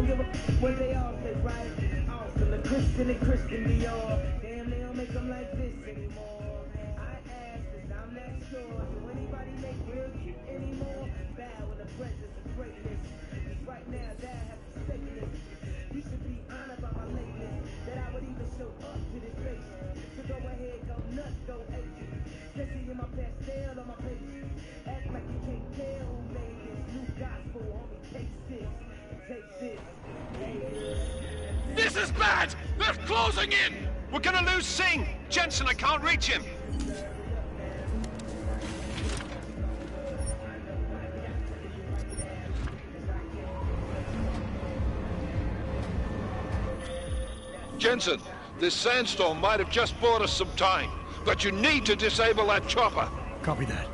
give a what they all say, right? Awesome, the Christian and Christian Dior. Damn, they don't make them like this anymore. I ask this, I'm not sure. Do anybody make real shit anymore? Bow in the presence of greatness. Cause right now, that has to stay this. You should be honored by my lateness. That I would even show up to this place. So go ahead, go nuts, go ape. Especially in my pastel on my pages. Act like you can't tell who made this. New gospel, homie, take this. Take this. This is bad! They're closing in! We're gonna lose Singh! Jensen, I can't reach him! Jensen, this sandstorm might have just bought us some time, but you need to disable that chopper. Copy that.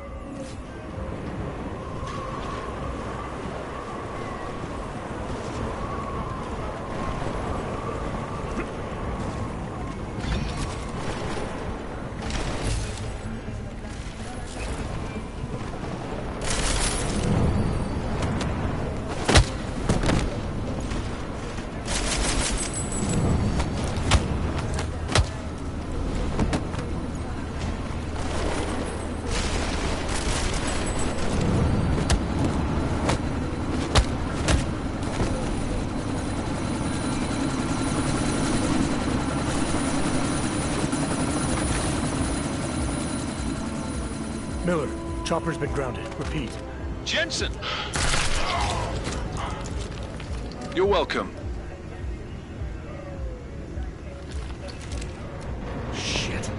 Miller, chopper's been grounded. Repeat. Jensen! You're welcome. Shit.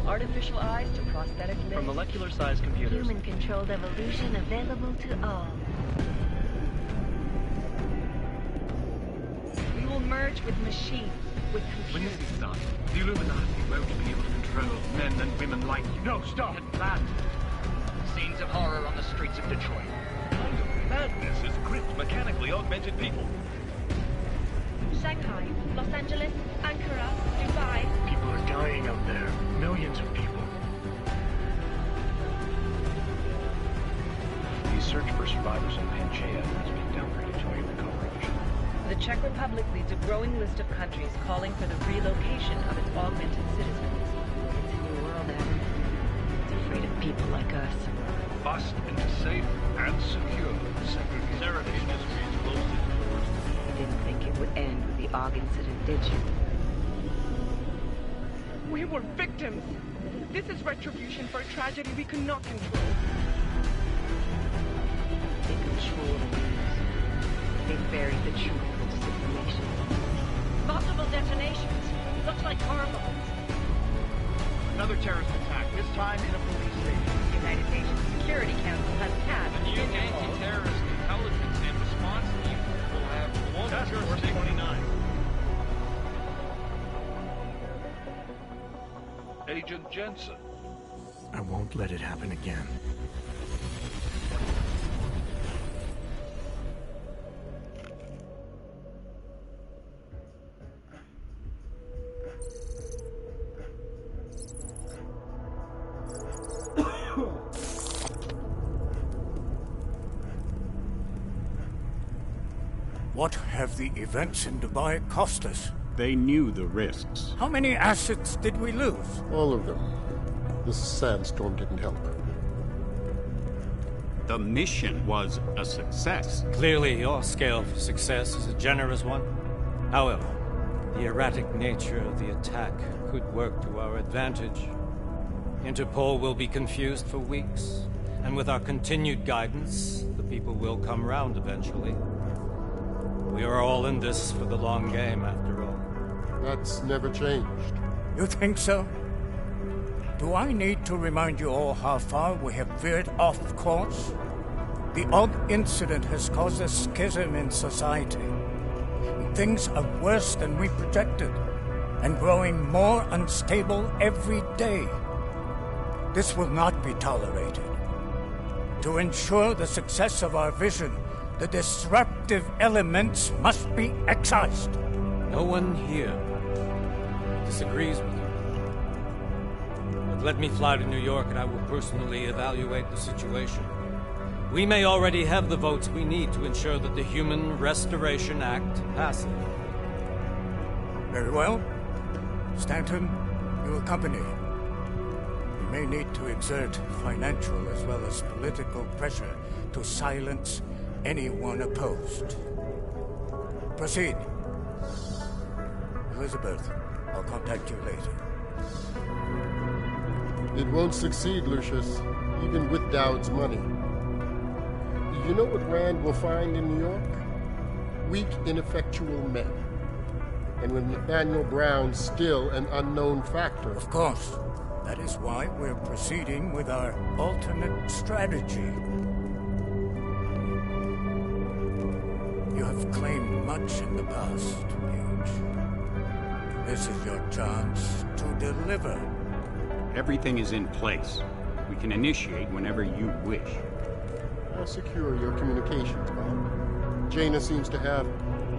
Artificial eyes to prosthetic limbs. From molecular-sized computers. Human-controlled evolution available to all. We will merge with machines, with computers. When this is done, the Illuminati won't be able to control men and women like you. No, stop! And plan. Scenes of horror on the streets of Detroit. Kind of madness is crypt mechanically augmented people. Shanghai, Los Angeles, Ankara, Dubai. People are dying out there. Millions of people. The search for survivors in Pangaea has been downgraded to a recovery mission. The Czech Republic leads a growing list of countries calling for the relocation of its augmented citizens. It's a new world, Adam. It's afraid of people like us. Bust into safe and secure segregation is closely towards. You didn't think it would end with the Aug incident, did you? We were victims. This is retribution for a tragedy we could not control. They control the news. They buried the truth in disinformation. Multiple detonations. Looks like hormones. Another terrorist attack, this time in a police station. The United Nations Security Council has passed The new anti-terrorist intelligence and response team will have one Task Force 29. Agent Jensen. I won't let it happen again. What have the events in Dubai cost us? They knew the risks. How many assets did we lose? All of them. This sandstorm didn't help. The mission was a success. Clearly, your scale for success is a generous one. However, the erratic nature of the attack could work to our advantage. Interpol will be confused for weeks, and with our continued guidance, the people will come round eventually. We are all in this for the long game, after all. That's never changed. You think so? Do I need to remind you all how far we have veered off course? The Aug incident has caused a schism in society. Things are worse than we projected. and growing more unstable every day. This will not be tolerated. To ensure the success of our vision, the disruptive elements must be excised. No one here disagrees with you. But let me fly to New York and I will personally evaluate the situation. We may already have the votes we need to ensure that the Human Restoration Act passes. Very well. Stanton, you accompany. We may need to exert financial as well as political pressure to silence anyone opposed. Proceed. Elizabeth, I'll contact you later. It won't succeed, Lucius, even with Dowd's money. You know what Rand will find in New York? Weak, ineffectual men. And with Nathaniel Brown still an unknown factor. Of course. That is why we're proceeding with our alternate strategy. You have claimed much in the past, Paige. This is your chance to deliver. Everything is in place. We can initiate whenever you wish. How secure your communications, Bob? Jaina seems to have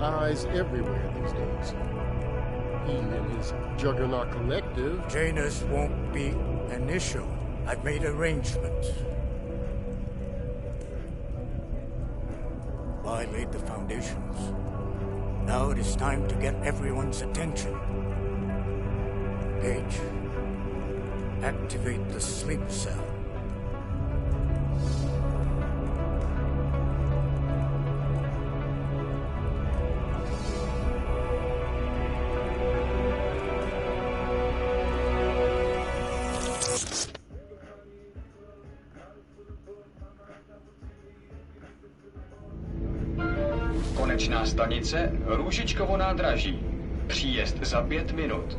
eyes everywhere these days. He and his Juggernaut Collective... Jaina's won't be an issue. I've made arrangements. I laid the foundations. Now it is time to get everyone's attention. Paige, activate the sleep cell. Konečná stanice Růžičkovo nádraží. Příjezd za 5 minut.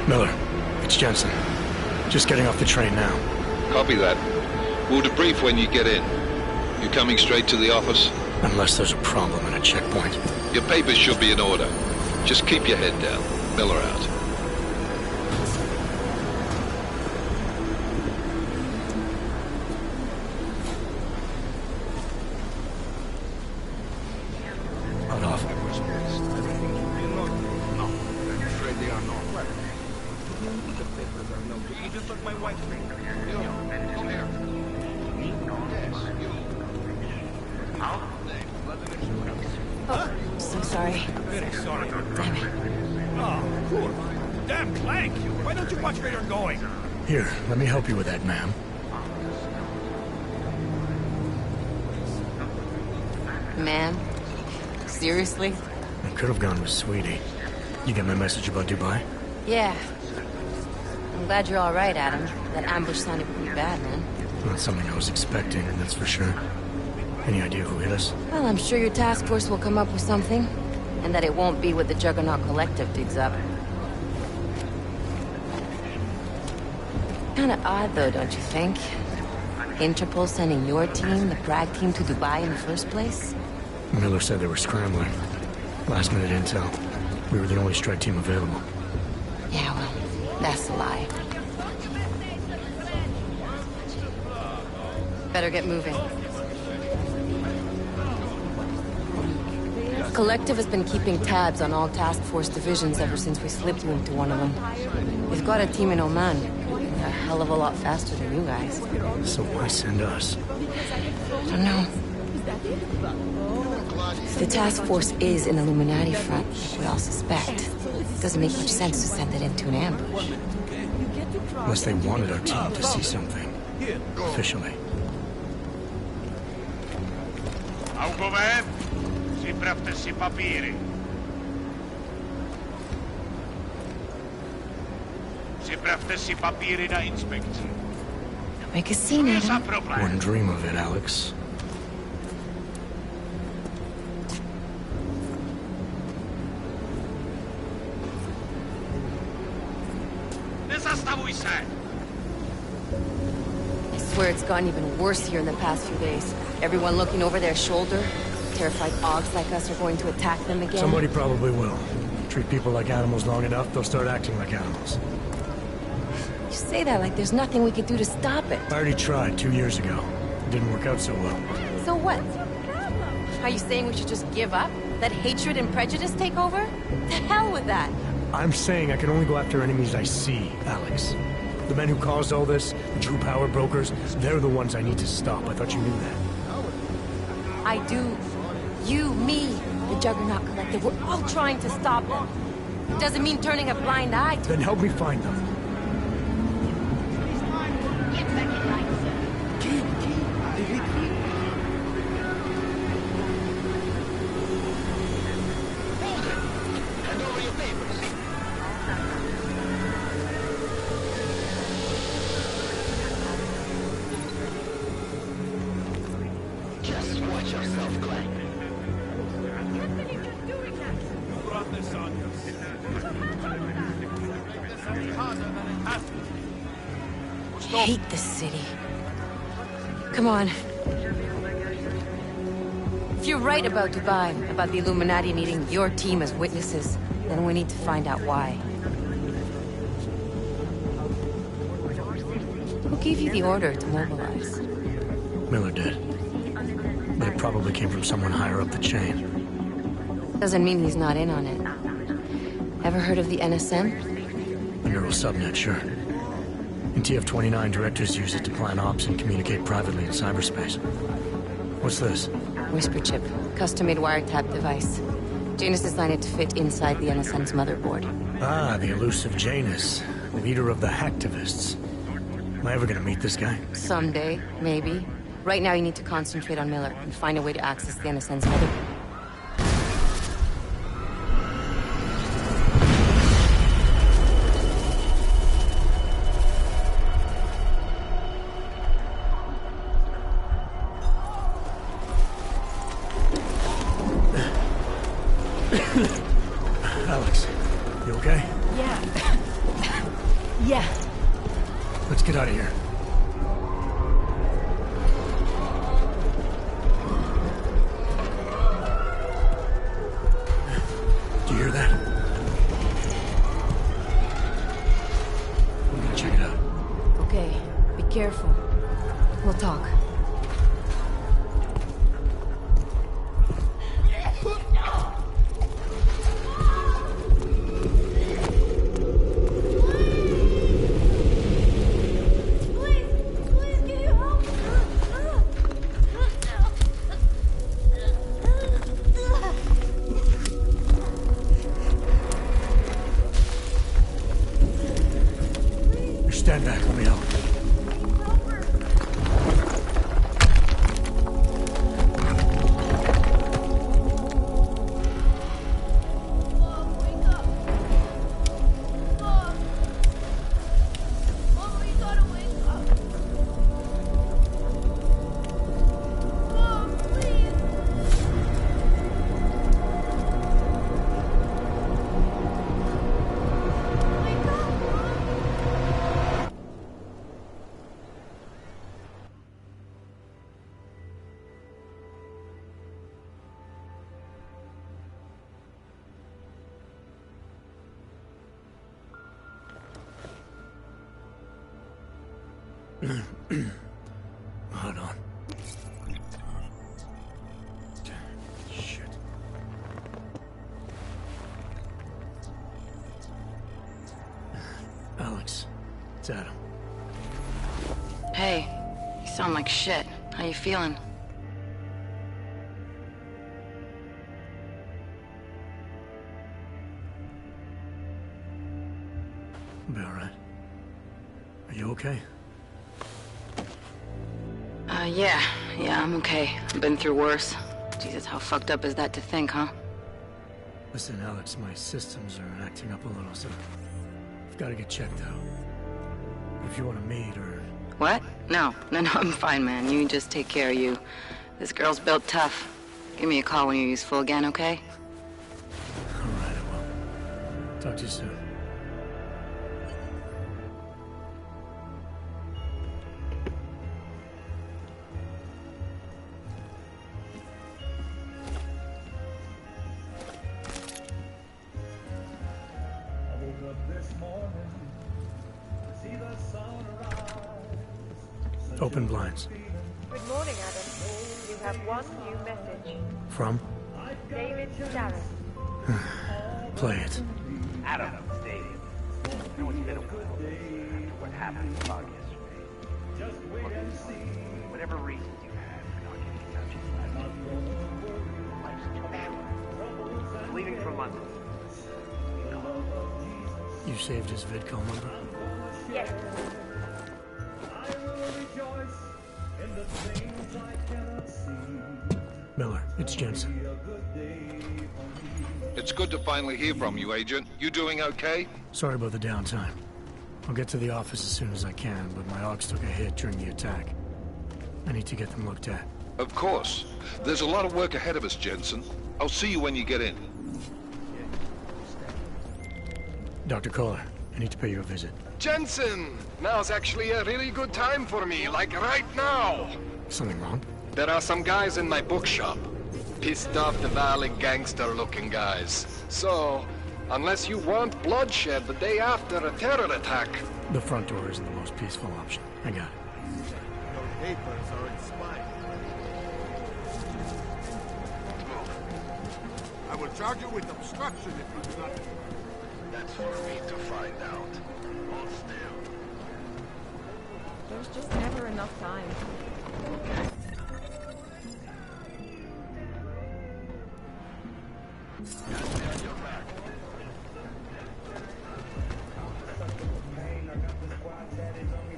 Miller, it's Jensen. Just getting off the train now. Copy that. We'll debrief when you get in. You coming straight to the office? Unless there's a problem in a checkpoint. Your papers should be in order. Just keep your head down. Miller out. Hold off. You just took my wife's finger. Come here. Oh, so sorry. Very sorry. Damn it. Oh, cool. Damn Clank! Why don't you watch where you're going? Here, let me help you with that, ma'am. Man? Seriously? I could have gone with Sweetie. You get my message about Dubai? Yeah. I'm glad you're all right, Adam. That ambush sounded pretty bad, man. Not something I was expecting, that's for sure. Any idea who hit us? Well, I'm sure your task force will come up with something. And that it won't be what the Juggernaut Collective digs up. Kinda odd, though, don't you think? Interpol sending your team, the Prague team, to Dubai in the first place? Miller said they were scrambling. Last minute intel. We were the only strike team available. Yeah, well, that's a lie. Better get moving. Collective has been keeping tabs on all task force divisions ever since we slipped you into one of them. We've got a team in Oman. They're a hell of a lot faster than you guys. So why send us? I don't know. If the task force is an Illuminati front, like we all suspect, it doesn't make much sense to send it into an ambush. Unless they wanted our team to see something. Officially. Augové, připravte si papíry. Připravte si papíry na inspekci. Make a scene, Adam. Wouldn't dream of it, Alex. I swear it's gotten even worse here in the past few days. Everyone looking over their shoulder. Terrified Augs like us are going to attack them again. Somebody probably will. Treat people like animals long enough, they'll start acting like animals. You say that like there's nothing we could do to stop it. I already tried 2 years ago. It didn't work out so well. So what? Are you saying we should just give up? Let hatred and prejudice take over? To hell with that! I'm saying I can only go after enemies I see, Alex. The men who caused all this, the true power brokers, they're the ones I need to stop. I thought you knew that. I do. You, me, the Juggernaut Collective, we're all trying to stop them. It doesn't mean turning a blind eye to... Then help me find them. I hate this city. Come on. If you're right about Dubai, about the Illuminati needing your team as witnesses, then we need to find out why. Who gave you the order to mobilize? Miller did. But it probably came from someone higher up the chain. Doesn't mean he's not in on it. Ever heard of the NSN? The neural subnet, sure. In TF-29, directors use it to plan ops and communicate privately in cyberspace. What's this? Whisper chip. Custom-made wiretap device. Janus designed it to fit inside the NSN's motherboard. Ah, the elusive Janus. Leader of the hacktivists. Am I ever gonna meet this guy? Someday, maybe. Right now you need to concentrate on Miller and find a way to access the NSN's motherboard. Alex, you okay? Yeah. Yeah. Let's get out of here. Do you hear that? I'm gonna check it out. Okay, be careful. We'll talk. Stand back, let me help. Hold on. Shit. Alex, it's Adam. Hey, you sound like shit. How you feeling? I'll be alright. Are you okay? Yeah, I'm okay. I've been through worse. Jesus, how fucked up is that to think, huh? Listen, Alex, my systems are acting up a little, so I've got to get checked out. If you want to meet or What? No, I'm fine, man. You just take care of you. This girl's built tough. Give me a call when you're useful again, okay? All right, I will. Talk to you soon. Open blinds. Good morning, Adam. You have one new message. From? David Darren. Play it. Adam, it's David. I know it's been a while after what happened to Bob yesterday. Look, whatever reasons you have for not getting in touch with life's too short. He's leaving for London. You saved his vidcom number? Yes. Miller, it's Jensen. It's good to finally hear from you, Agent. You doing okay? Sorry about the downtime. I'll get to the office as soon as I can, but my Ox took a hit during the attack. I need to get them looked at. Of course. There's a lot of work ahead of us, Jensen. I'll see you when you get in. Dr. Kohler, I need to pay you a visit. Jensen! Now's actually a really good time for me, like right now! Something wrong? There are some guys in my bookshop. Pissed off the Valley gangster-looking guys. So, unless you want bloodshed the day after a terror attack... The front door isn't the most peaceful option. I got it. Your papers are expired. I will charge you with obstruction if you do not... That's for me to find out. Hold still. There's just never enough time.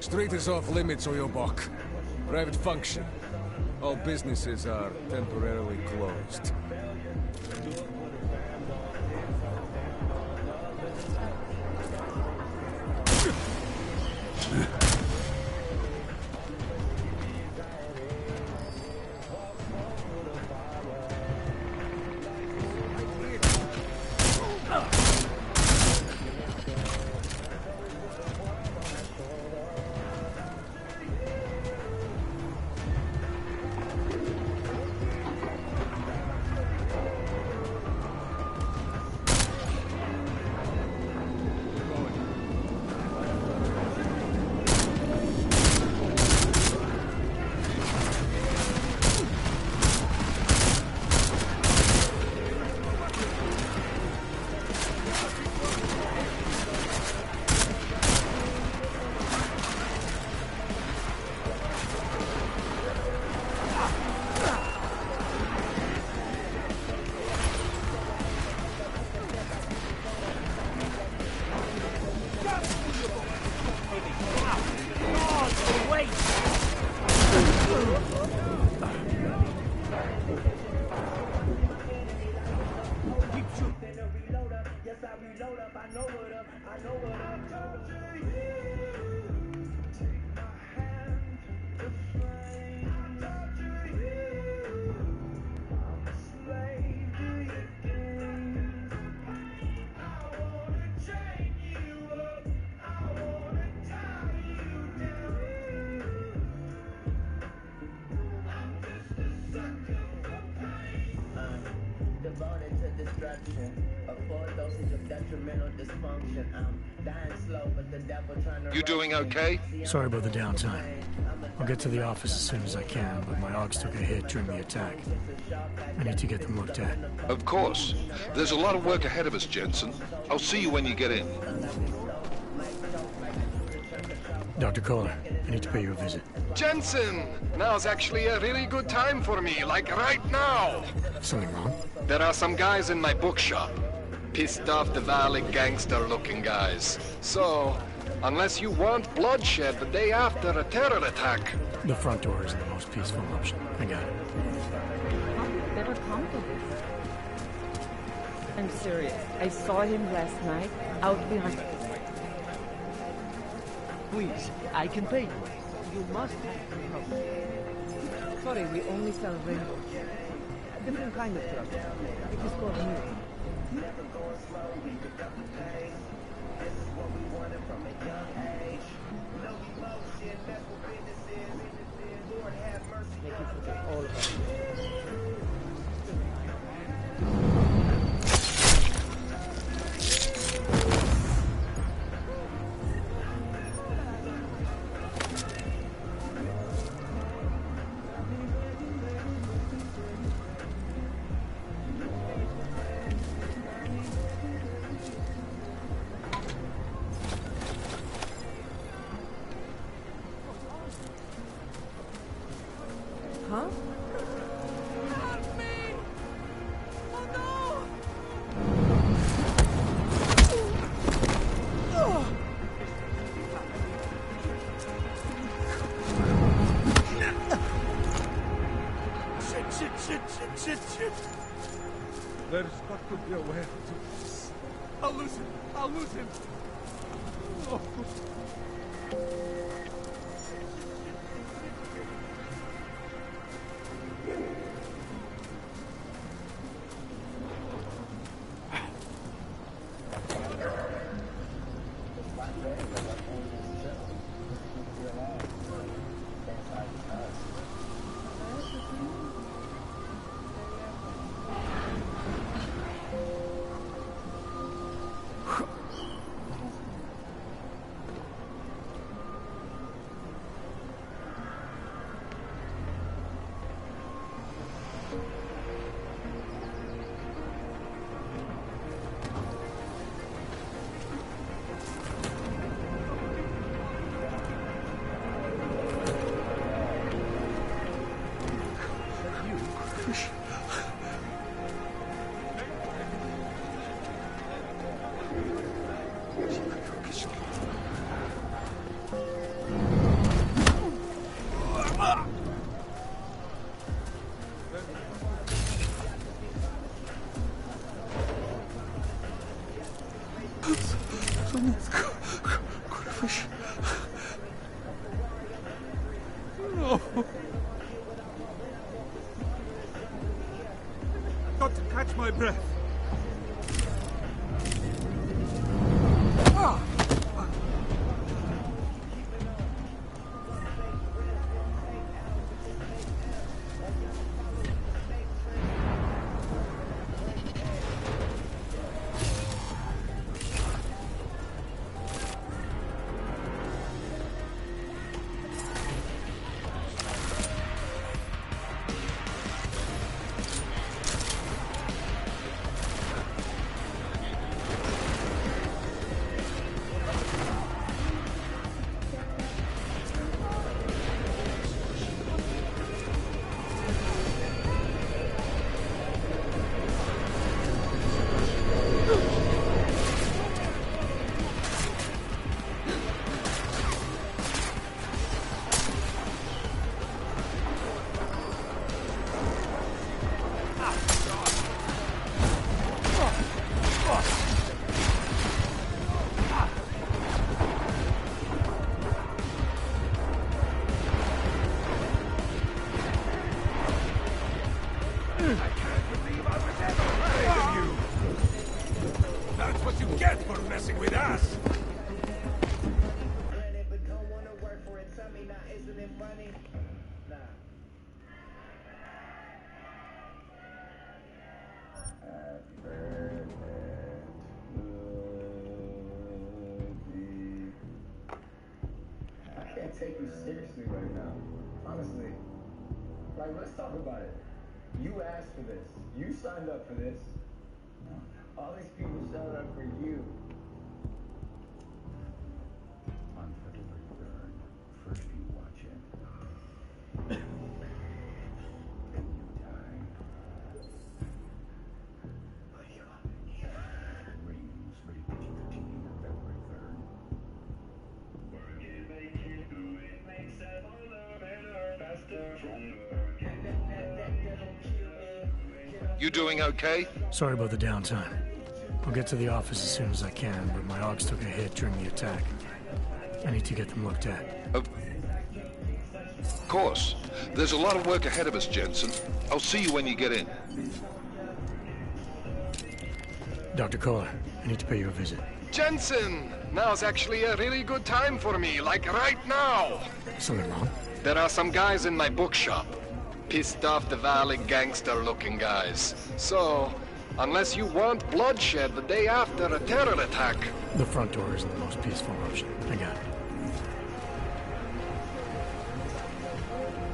Street is off limits, Oyobok. Private function. All businesses are temporarily closed. You doing okay? Sorry about the downtime. I'll get to the office as soon as I can, but my Ox took a hit during the attack. I need to get them looked at. Of course. There's a lot of work ahead of us, Jensen. I'll see you when you get in. Dr. Kohler, I need to pay you a visit. Jensen! Now's actually a really good time for me, like right now! Something wrong? There are some guys in my bookshop. Pissed off the Valley gangster-looking guys. So, unless you want bloodshed the day after a terror attack... The front door isn't the most peaceful option. I got it. How did it ever come to this? I'm serious. I saw him last night, out behind... Please, I can pay you. You must have some help. Sorry, we only sell rainbows. A different kind of drug. It is called new. This is what we wanted from a young age. No emotion, that's what business is. Lord have mercy. Make it forget all about it. Huh? Help me! Oh no! Shit! There's got to be a way to do this. I'll lose him! Oh. No. Got to catch my breath. Take you seriously right now. Honestly. Like, let's talk about it. You asked for this. You signed up for this. All these people signed up for you. On February 3rd, first you watch it. Then you die. Rings rated PG-13 on February 3rd. You doing okay? Sorry about the downtime. I'll get to the office as soon as I can, but my Augs took a hit during the attack. I need to get them looked at. course. There's a lot of work ahead of us, Jensen. I'll see you when you get in. Dr. Kohler, I need to pay you a visit. Jensen! Now's actually a really good time for me, like right now! Something wrong? There are some guys in my bookshop. Pissed off the Valley gangster-looking guys. So, unless you want bloodshed the day after a terror attack... The front door isn't the most peaceful option. I got it.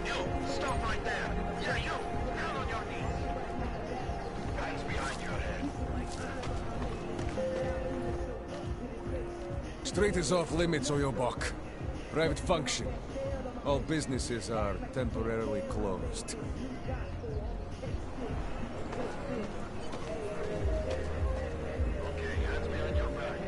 You! Stop right there! Yeah, you! Down on your knees! Hands behind your head. Street is off limits, or your buck. Private function. All businesses are temporarily closed. Okay, hands behind your back.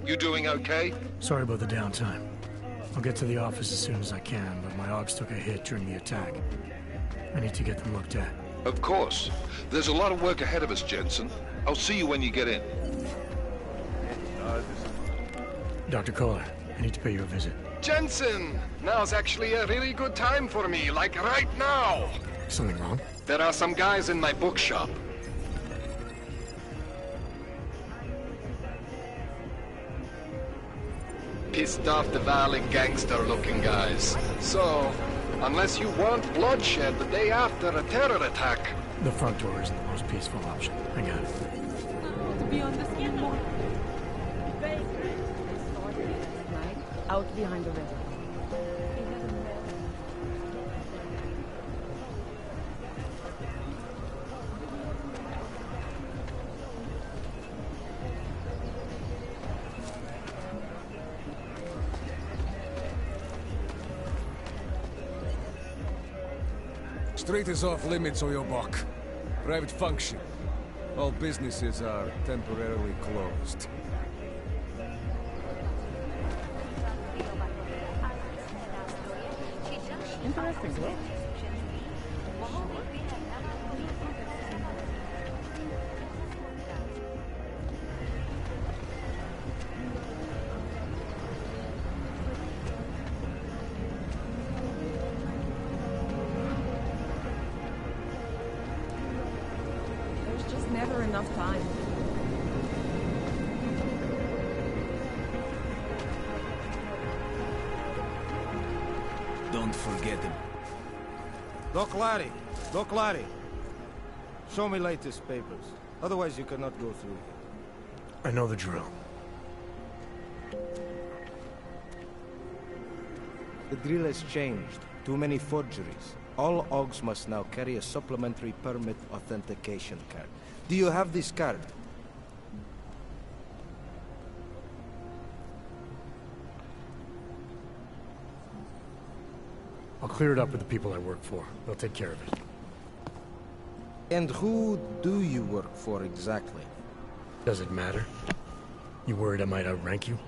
You doing okay? Sorry about the downtime. I'll get to the office as soon as I can, but my Augs took a hit during the attack. I need to get them looked at. Of course. There's a lot of work ahead of us, Jensen. I'll see you when you get in. Dr. Kohler, I need to pay you a visit. Jensen! Now's actually a really good time for me, like right now! Something wrong? There are some guys in my bookshop. Pissed off the Valley gangster-looking guys. So, unless you want bloodshed the day after a terror attack... The front door isn't the most peaceful option. I got it. To be on the skin more. Out behind the river. Street is off limits, or your buck. Private function. All businesses are temporarily closed. Interesting, bro. There's just never enough time. Don't forget him. Doc Larry! Doc Larry! Show me latest papers. Otherwise you cannot go through here. I know the drill. The drill has changed. Too many forgeries. All Augs must now carry a supplementary permit authentication card. Do you have this card? I'll clear it up with the people I work for. They'll take care of it. And who do you work for exactly? Does it matter? You worried I might outrank you?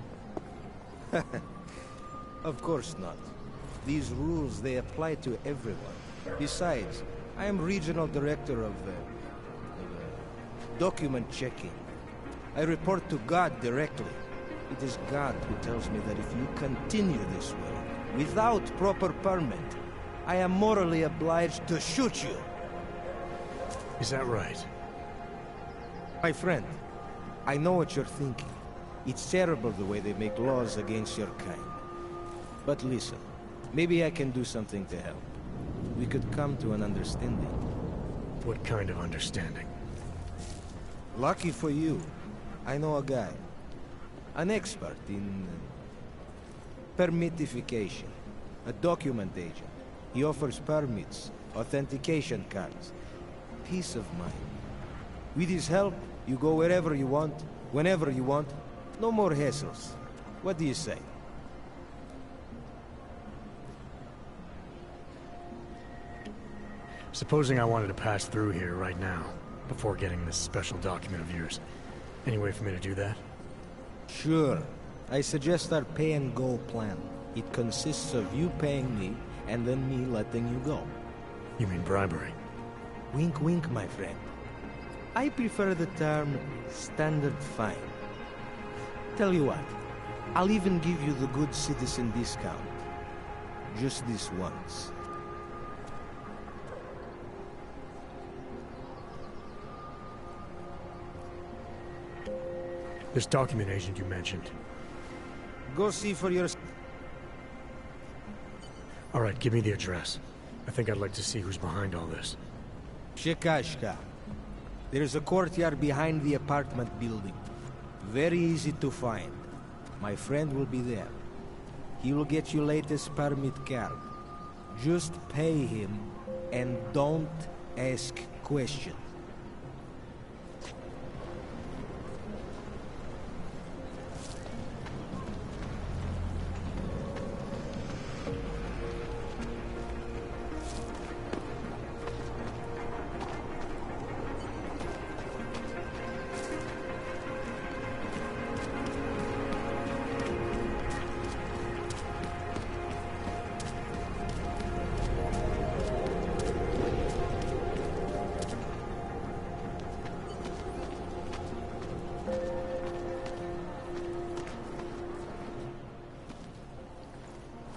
Of course not. These rules, they apply to everyone. Besides, I am regional director of document checking. I report to God directly. It is God who tells me that if you continue this way, without proper permit, I am morally obliged to shoot you. Is that right? My friend, I know what you're thinking. It's terrible the way they make laws against your kind. But listen, maybe I can do something to help. We could come to an understanding. What kind of understanding? Lucky for you, I know a guy. An expert in permitification. A document agent. He offers permits, authentication cards. Peace of mind. With his help, you go wherever you want, whenever you want. No more hassles. What do you say? Supposing I wanted to pass through here right now, before getting this special document of yours. Any way for me to do that? Sure. I suggest our pay-and-go plan. It consists of you paying me, and then me letting you go. You mean bribery? Wink, wink, my friend. I prefer the term standard fine. Tell you what, I'll even give you the good citizen discount. Just this once. This document agent you mentioned. Go see for yourself. All right, give me the address. I think I'd like to see who's behind all this. Shikashka. There's a courtyard behind the apartment building. Very easy to find. My friend will be there. He will get you latest permit card. Just pay him and don't ask questions.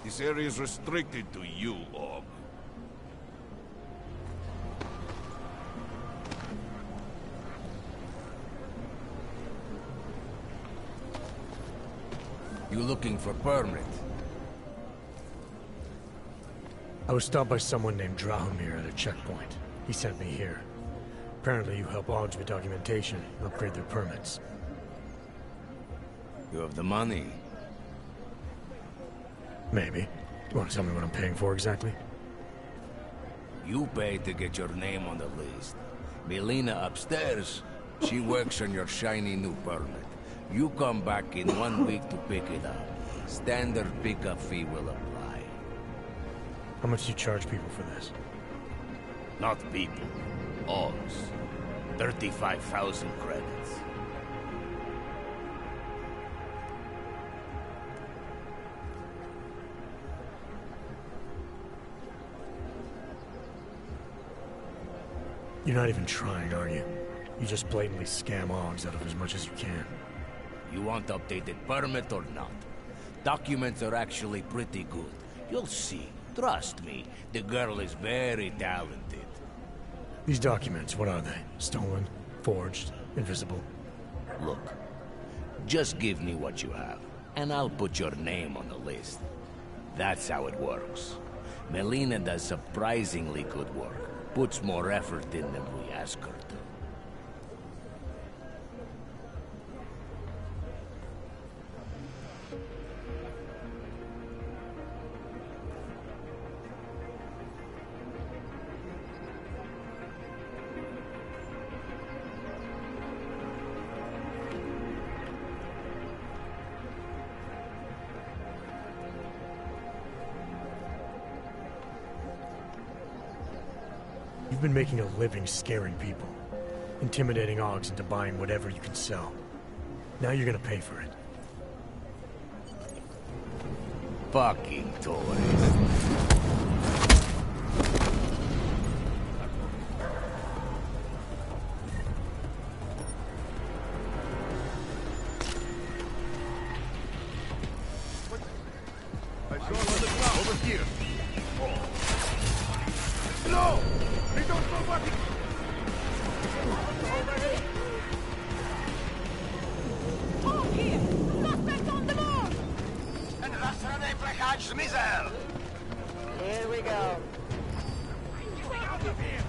This area is restricted to you, Og. You looking for permit? I was stopped by someone named Drahomir at a checkpoint. He sent me here. Apparently you help Augs with documentation and upgrade their permits. You have the money? Maybe. You want to tell me what I'm paying for exactly? You pay to get your name on the list. Melina upstairs, she works on your shiny new permit. You come back in 1 week to pick it up. Standard pickup fee will apply. How much do you charge people for this? Not people. Augs. 35,000 credits. You're not even trying, are you? You just blatantly scam Augs out of as much as you can. You want updated permit or not? Documents are actually pretty good. You'll see. Trust me, the girl is very talented. These documents, what are they? Stolen? Forged? Invisible? Look, just give me what you have, and I'll put your name on the list. That's how it works. Melina does surprisingly good work. Puts more effort in than we ask her to. You've been making a living scaring people. Intimidating Augs into buying whatever you can sell. Now you're gonna pay for it. Fucking toys. Over here. No! They don't know what it... Oh, here! Suspect on the move! And Rasrane Plekaj Zmizel! Here we go. Get out of here!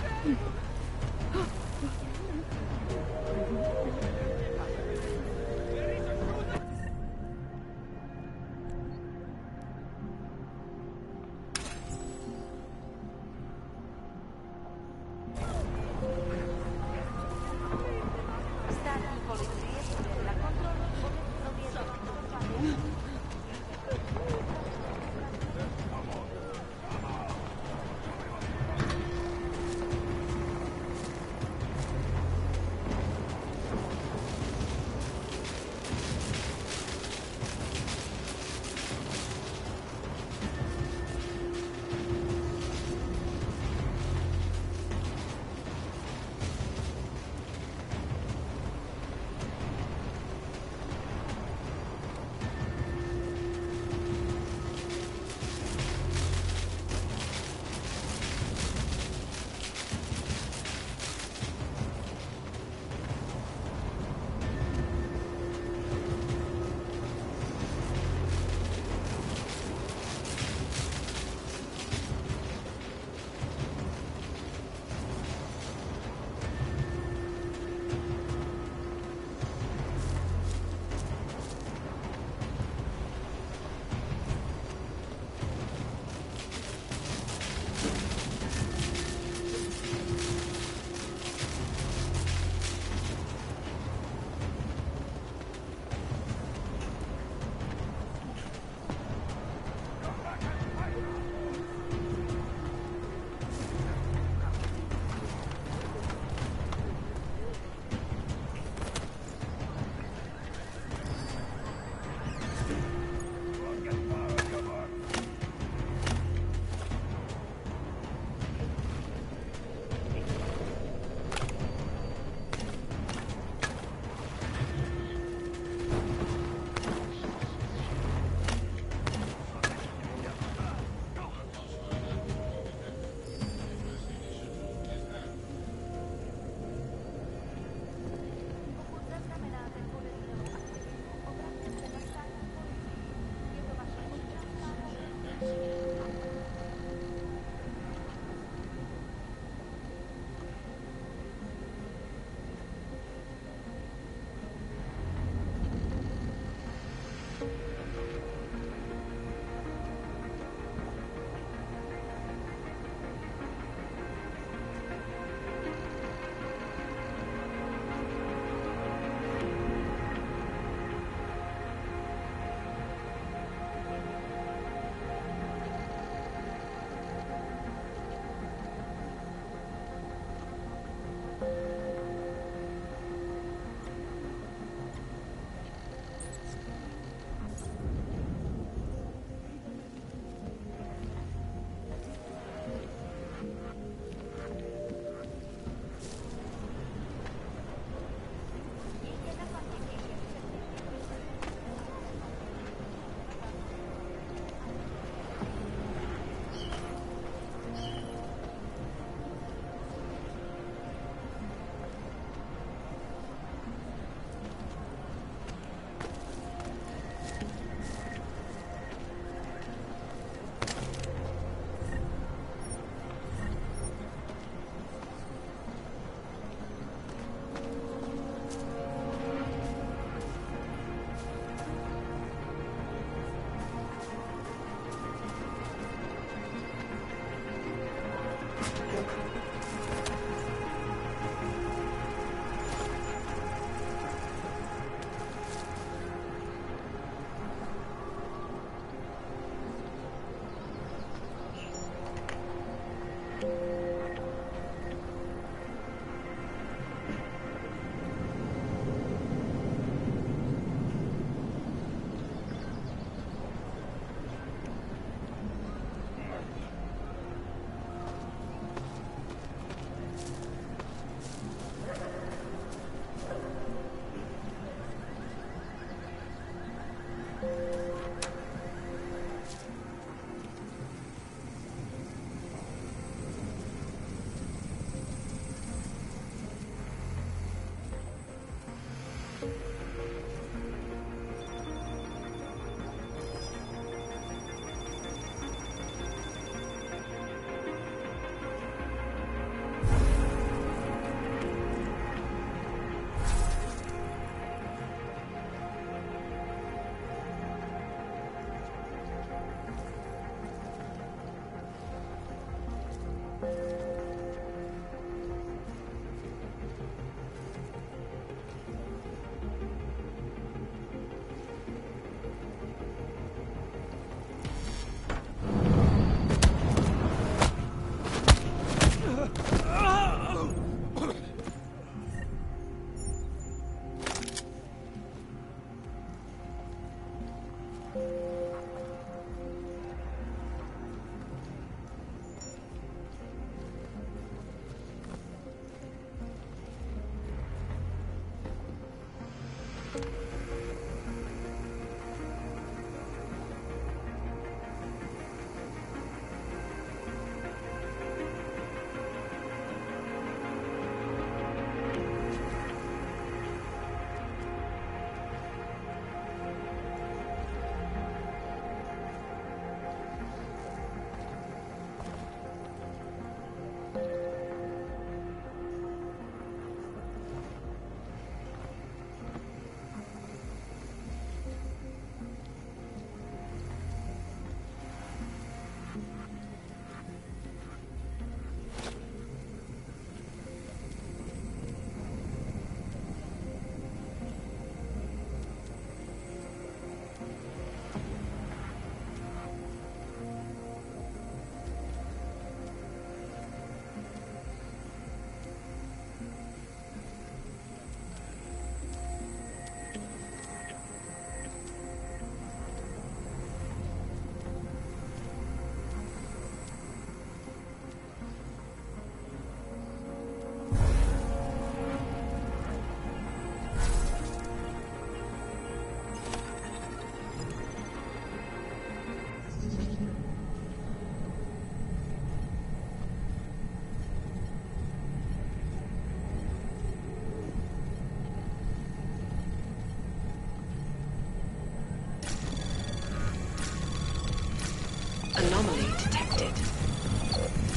Anomaly detected.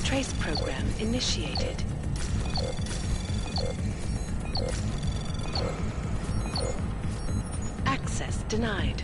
Trace program initiated. Access denied.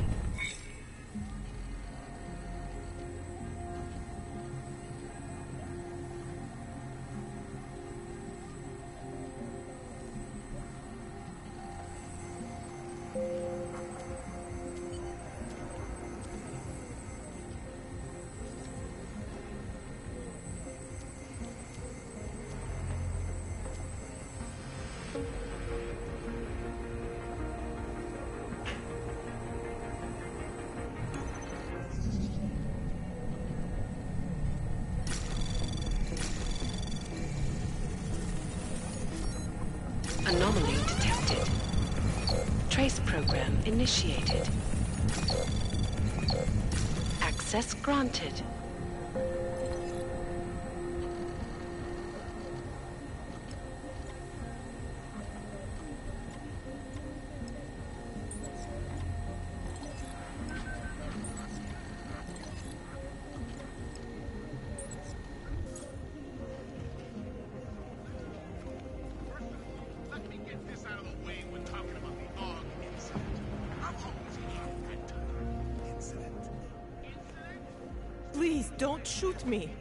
Anomaly detected. Trace program initiated. Access granted. Please, don't shoot me.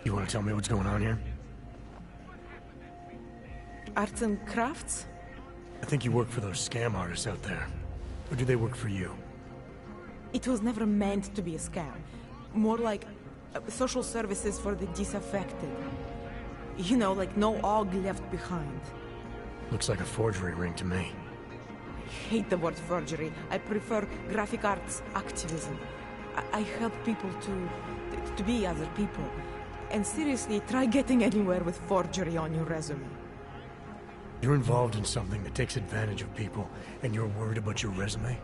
You want to tell me what's going on here? Arts and crafts? I think you work for those scam artists out there. Or do they work for you? It was never meant to be a scam. More like social services for the disaffected. You know, like no og left behind. Looks like a forgery ring to me. I hate the word forgery. I prefer graphic arts activism. I help people to be other people. And seriously, try getting anywhere with forgery on your resume. You're involved in something that takes advantage of people, and you're worried about your resume?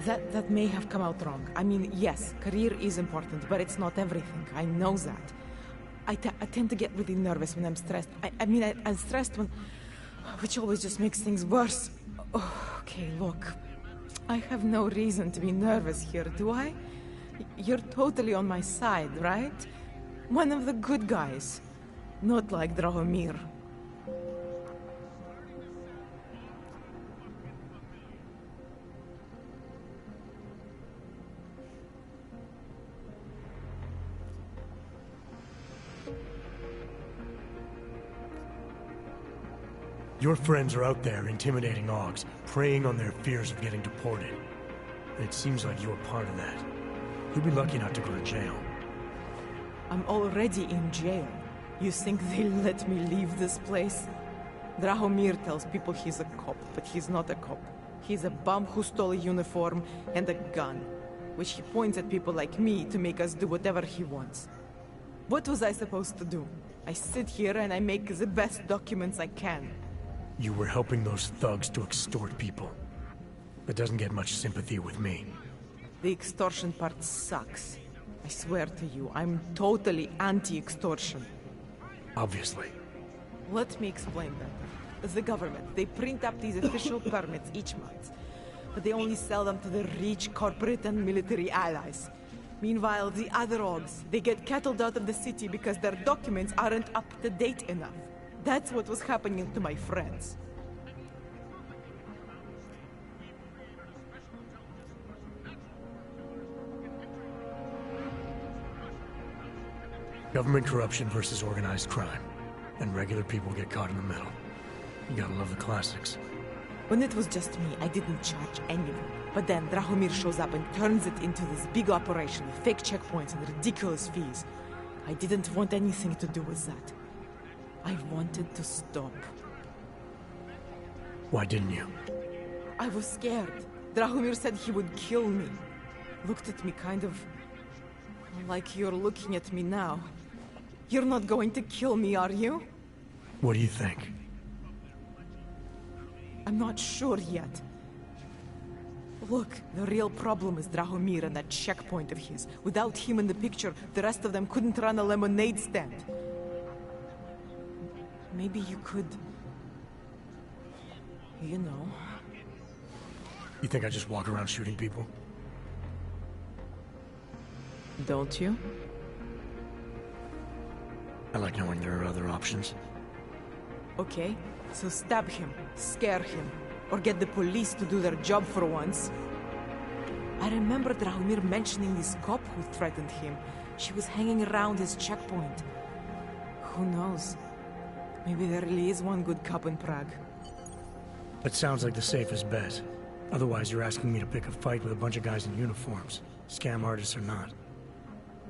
That may have come out wrong. I mean, yes, career is important, but it's not everything. I know that. I tend to get really nervous when I'm stressed. I'm stressed when... which always just makes things worse. Oh, okay, look. I have no reason to be nervous here, do I? You're totally on my side, right? One of the good guys. Not like Drahomir. Your friends are out there intimidating Augs, preying on their fears of getting deported. And it seems like you're part of that. You'll be lucky not to go to jail. I'm already in jail. You think they'll let me leave this place? Drahomir tells people he's a cop, but he's not a cop. He's a bum who stole a uniform and a gun, which he points at people like me to make us do whatever he wants. What was I supposed to do? I sit here and I make the best documents I can. You were helping those thugs to extort people. It doesn't get much sympathy with me. The extortion part sucks. I swear to you, I'm totally anti-extortion. Obviously. Let me explain better. The government, they print up these official permits each month, but they only sell them to the rich corporate and military allies. Meanwhile, the other Augs, they get cattled out of the city because their documents aren't up to date enough. That's what was happening to my friends. Government corruption versus organized crime. And regular people get caught in the middle. You gotta love the classics. When it was just me, I didn't charge anyone. But then Drahomir shows up and turns it into this big operation with fake checkpoints and ridiculous fees. I didn't want anything to do with that. I wanted to stop. Why didn't you? I was scared. Drahomir said he would kill me. Looked at me kind of like you're looking at me now. You're not going to kill me, are you? What do you think? I'm not sure yet. Look, the real problem is Drahomir and that checkpoint of his. Without him in the picture, the rest of them couldn't run a lemonade stand. Maybe you could... You know... You think I just walk around shooting people? Don't you? I like knowing there are other options. Okay, so stab him, scare him, or get the police to do their job for once. I remember Drahomir mentioning this cop who threatened him. She was hanging around his checkpoint. Who knows? Maybe there really is one good cop in Prague. That sounds like the safest bet. Otherwise, you're asking me to pick a fight with a bunch of guys in uniforms. Scam artists or not.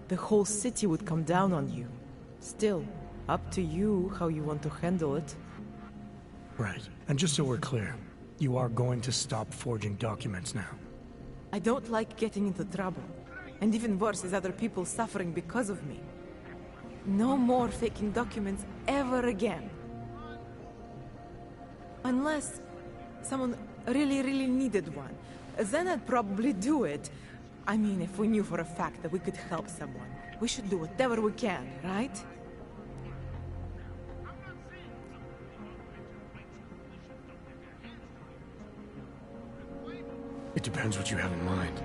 The whole city would come down on you. Still, up to you how you want to handle it. Right. And just so we're clear, you are going to stop forging documents now. I don't like getting into trouble. And even worse is other people suffering because of me. No more faking documents ever again. Unless someone really needed one. Then I'd probably do it. I mean, if we knew for a fact that we could help someone. We should do whatever we can, right? It depends what you have in mind.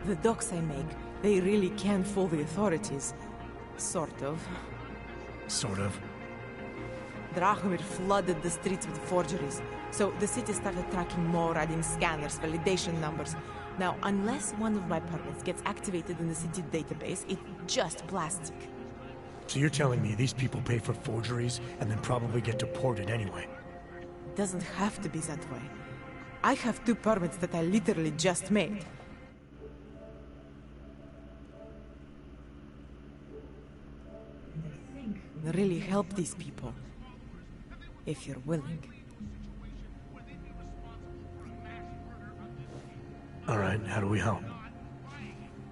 The docs I make, they really can fool the authorities. Sort of. Sort of. Drahomir flooded the streets with forgeries, so the city started tracking more, adding scanners, validation numbers. Now, unless one of my permits gets activated in the city database, it's just plastic. So you're telling me these people pay for forgeries and then probably get deported anyway? It doesn't have to be that way. I have 2 permits that I literally just made. Really help these people. If you're willing. All right, how do we help?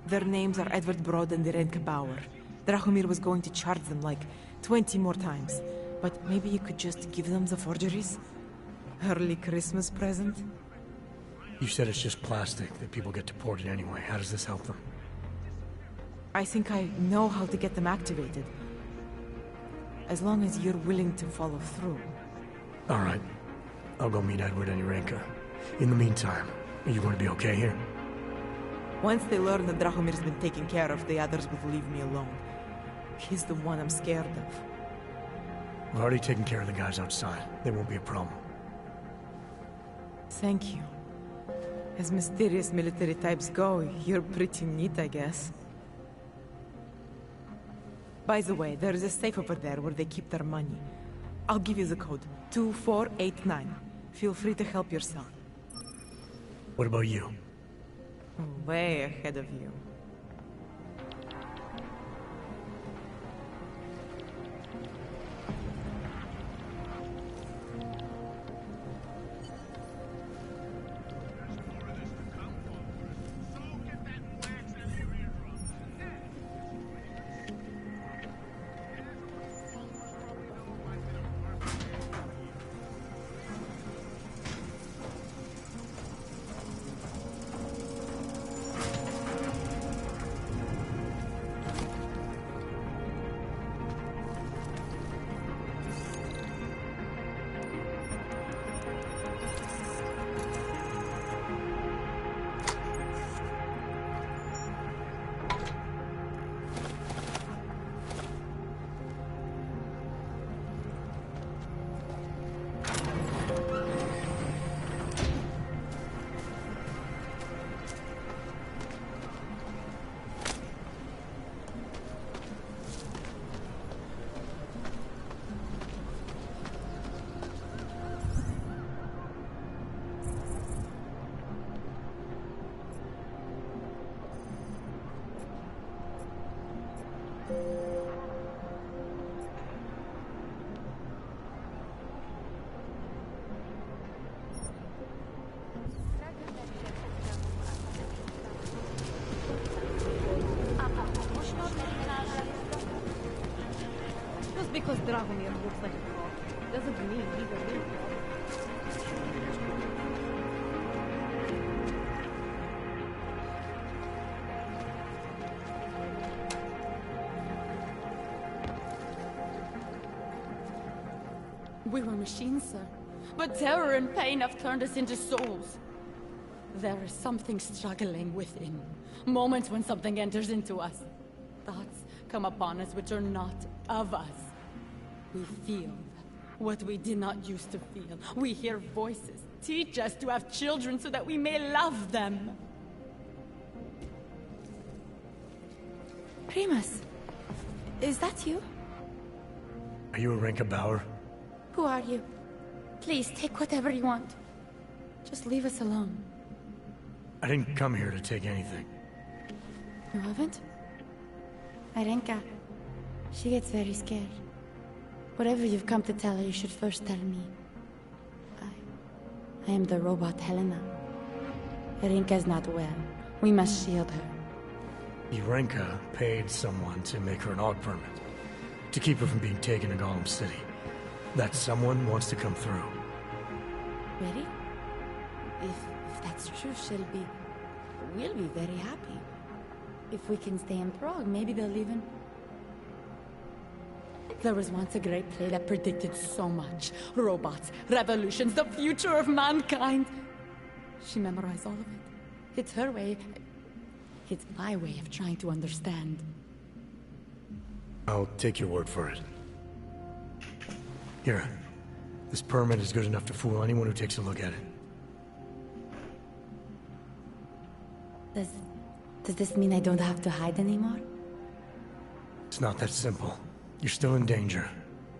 Their names are Edward Broad and Irenka Bauer. Drahomir was going to charge them like 20 more times. But maybe you could just give them the forgeries? Early Christmas present? You said it's just plastic, that people get deported anyway. How does this help them? I think I know how to get them activated. As long as you're willing to follow through. All right. I'll go meet Edward and Irenka. In the meantime, are you going to be okay here? Once they learn that Drahomir's been taken care of, the others will leave me alone. He's the one I'm scared of. We've already taken care of the guys outside. They won't be a problem. Thank you. As mysterious military types go, you're pretty neat, I guess. By the way, there is a safe over there where they keep their money. I'll give you the code. 2489. Feel free to help yourself. What about you? Way ahead of you. Just because Dragomir looks like a frog doesn't mean he's a real frog. We were machines, sir. But terror and pain have turned us into souls. There is something struggling within. Moments when something enters into us. Thoughts come upon us which are not of us. We feel what we did not used to feel. We hear voices. Teach us to have children so that we may love them. Primus, is that you? Are you a Renka Bauer? Who are you? Please, take whatever you want. Just leave us alone. I didn't come here to take anything. You haven't? Arenka, she gets very scared. Whatever you've come to tell her, you should first tell me. I am the robot Helena. Arenka's not well. We must shield her. Irenka paid someone to make her an AUG permit. To keep her from being taken to Gollum City. That someone wants to come through. Really? If that's true, we'll be very happy. If we can stay in Prague, maybe they'll even... There was once a great play that predicted so much. Robots, revolutions, the future of mankind. She memorized all of it. It's her way. It's my way of trying to understand. I'll take your word for it. Here. This permit is good enough to fool anyone who takes a look at it. Does this mean I don't have to hide anymore? It's not that simple. You're still in danger.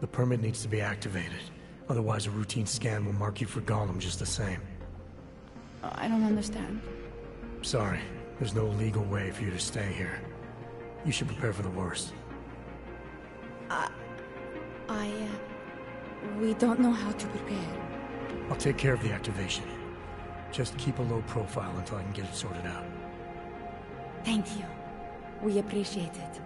The permit needs to be activated. Otherwise, a routine scan will mark you for Gollum just the same. I don't understand. Sorry. There's no legal way for you to stay here. You should prepare for the worst. We don't know how to prepare. I'll take care of the activation. Just keep a low profile until I can get it sorted out. Thank you. We appreciate it.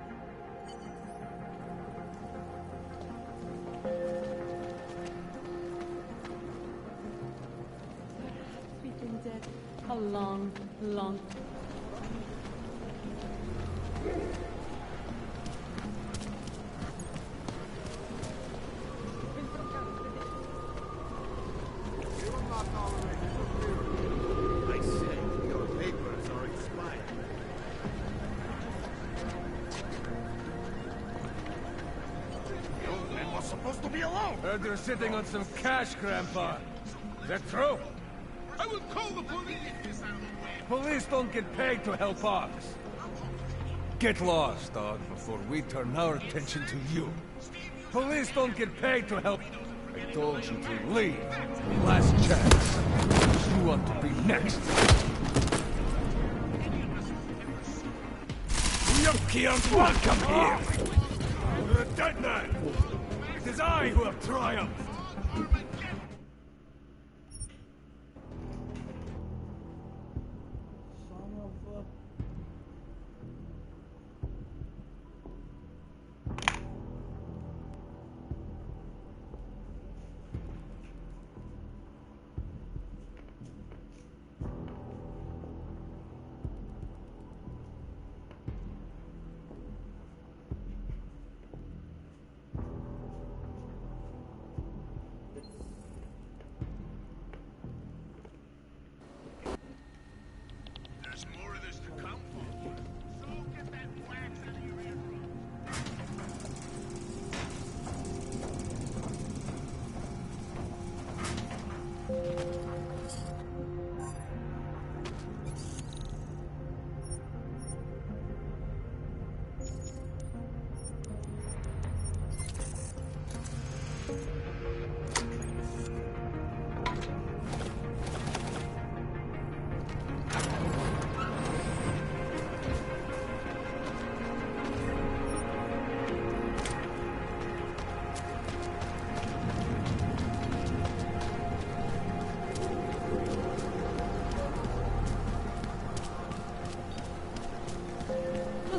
We've been dead a long, long time. Heard you're sitting on some cash, Grandpa. Is that true? I will call the police! Police don't get paid to help us. Get lost, dog, before we turn our attention to you. Police don't get paid to help... told you to leave. Your last chance. You want to be next. You can't welcome here! You're a dead man! It is I who have triumphed!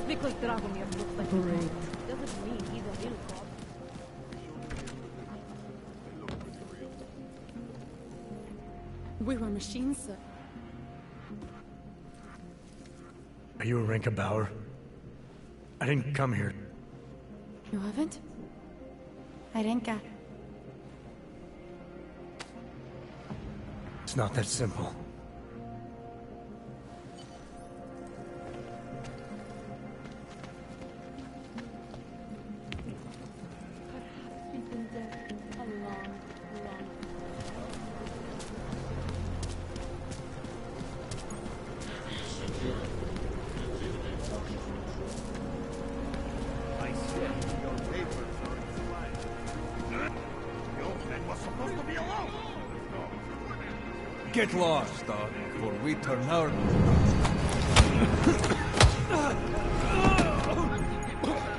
Because Dragomir looks like great. Doesn't mean he's a real god. We were machines, sir. Are you a Renka Bauer? I didn't come here. You haven't? Arenka. It's not that simple. Get lost, dog, for we turn our...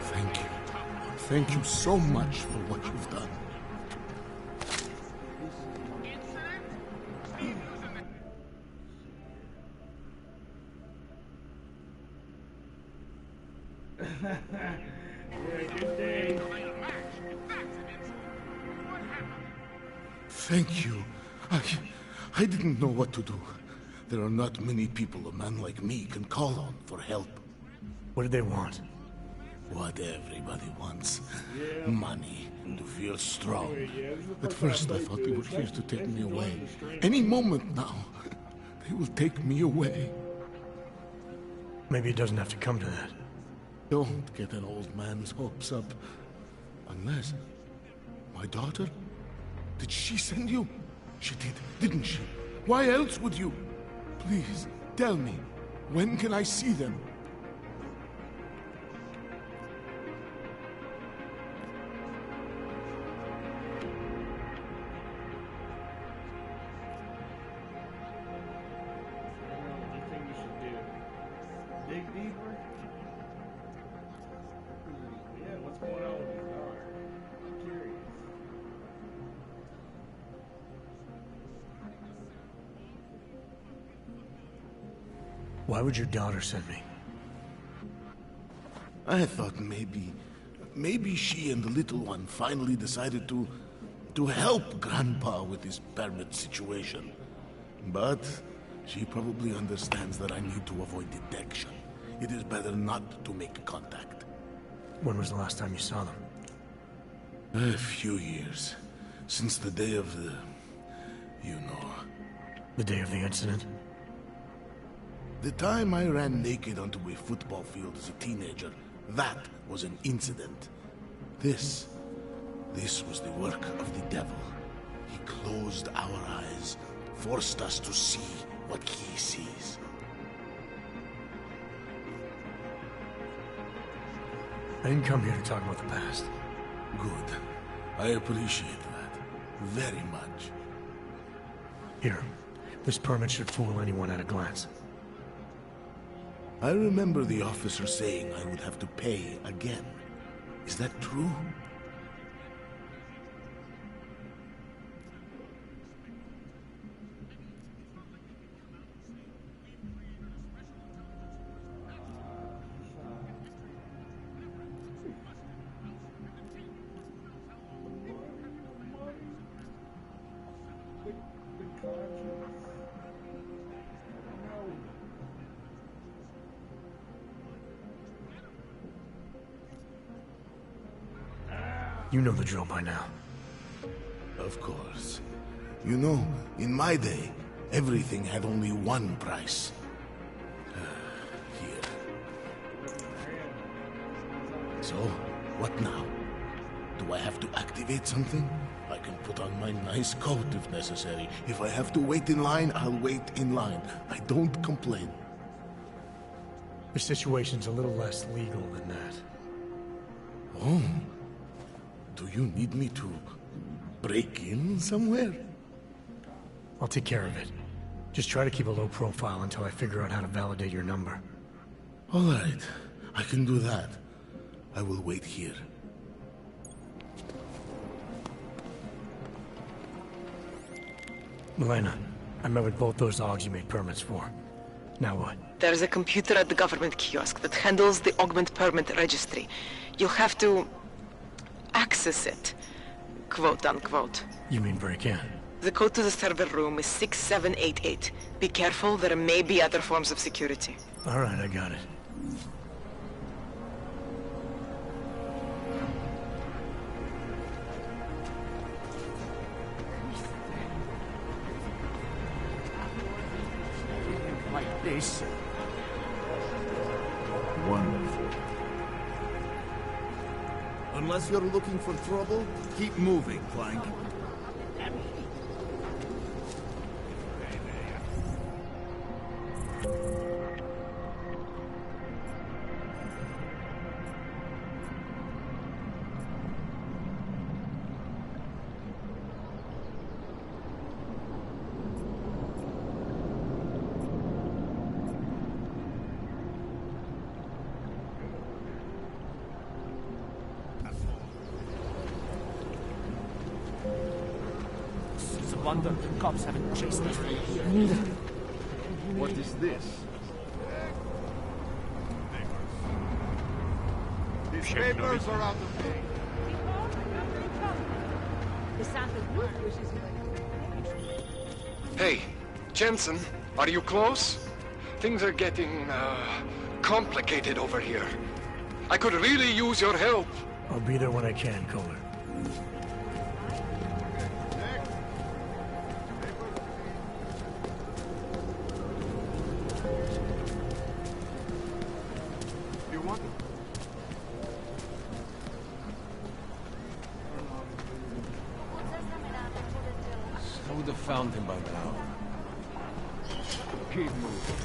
Thank you. Thank you so much for what you've done. Thank you. I didn't know what to do. There are not many people a man like me can call on for help. What did they want? What everybody wants. Money. To feel strong. At first I thought they were here to take me away. Any moment now, they will take me away. Maybe it doesn't have to come to that. Don't get an old man's hopes up. Unless... My daughter? Did she send you? She did, didn't she? Why else would you? Please, tell me. When can I see them? Why would your daughter send me? I thought maybe she and the little one finally decided to help Grandpa with his permit situation. But she probably understands that I need to avoid detection. It is better not to make contact. When was the last time you saw them? A few years. Since the day of the... you know. The day of the incident? The time I ran naked onto a football field as a teenager, that was an incident. This was the work of the devil. He closed our eyes, forced us to see what he sees. I didn't come here to talk about the past. Good. I appreciate that. very much. Here, this permit should fool anyone at a glance. I remember the officer saying I would have to pay again. Is that true? You know the drill by now. Of course. You know, in my day, everything had only one price. Here. So, what now? Do I have to activate something? I can put on my nice coat if necessary. If I have to wait in line, I'll wait in line. I don't complain. The situation's a little less legal than that. Oh. Do you need me to break in somewhere? I'll take care of it. Just try to keep a low profile until I figure out how to validate your number. All right. I can do that. I will wait here. Milena, I met with both those dogs you made permits for. Now what? There's a computer at the government kiosk that handles the augment permit registry. You'll have to access it, quote unquote. You mean break in? The code to the server room is 6788. Be careful, there may be other forms of security. All right, I got it. Like this. Wonderful. Unless you're looking for trouble, keep moving, Clank. Wonder the cops haven't chased us. What is this? These papers are out of date. Hey, Jensen, are you close? Things are getting, complicated over here. I could really use your help. I'll be there when I can, Kohler. I would have found him by now. Keep moving.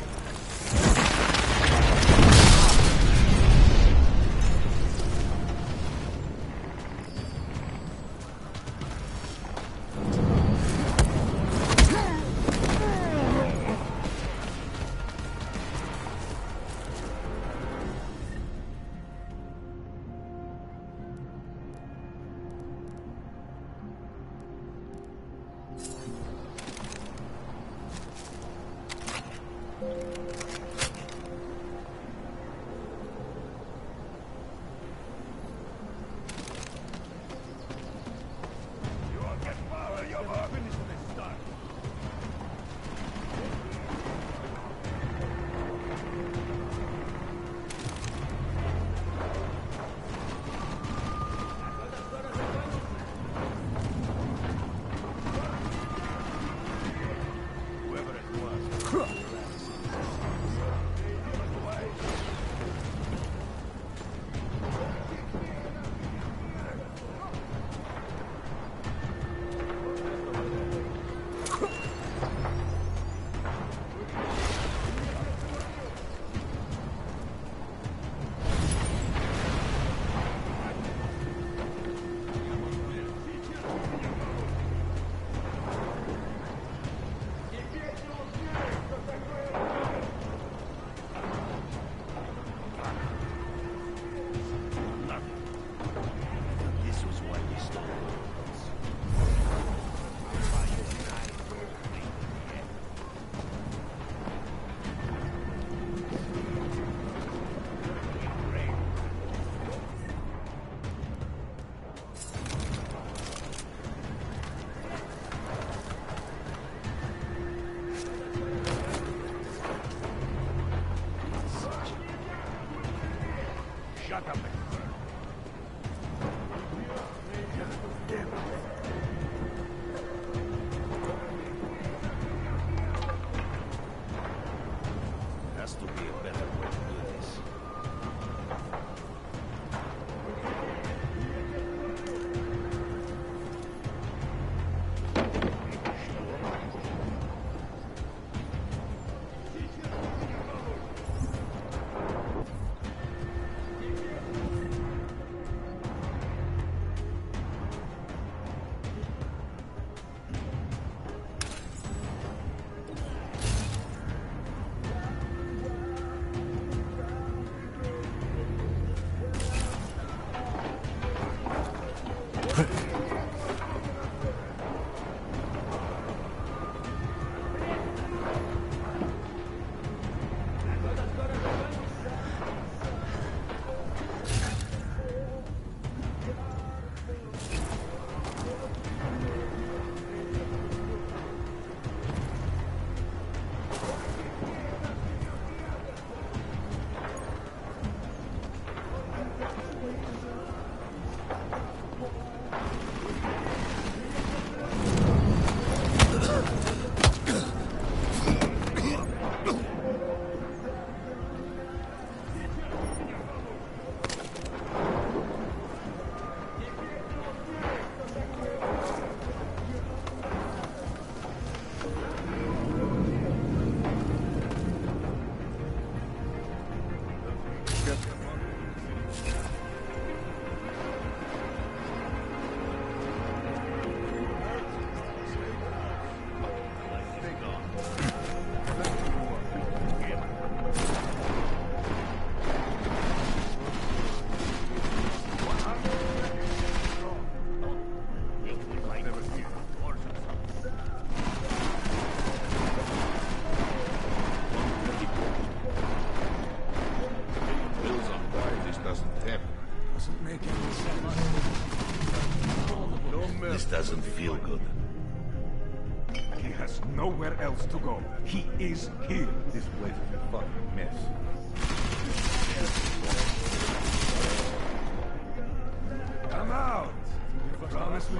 Has to be a better way to do this. This doesn't feel good. He has nowhere else to go. He is here. This place is a fucking mess. Come out! You promise me.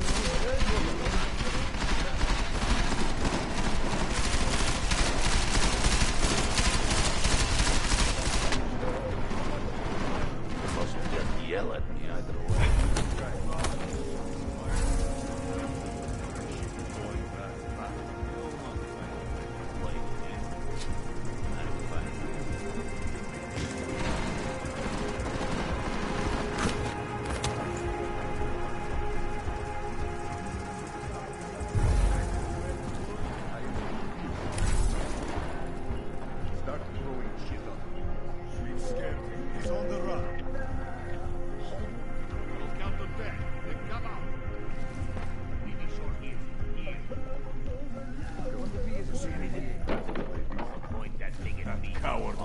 You mustn't just yell at me either way.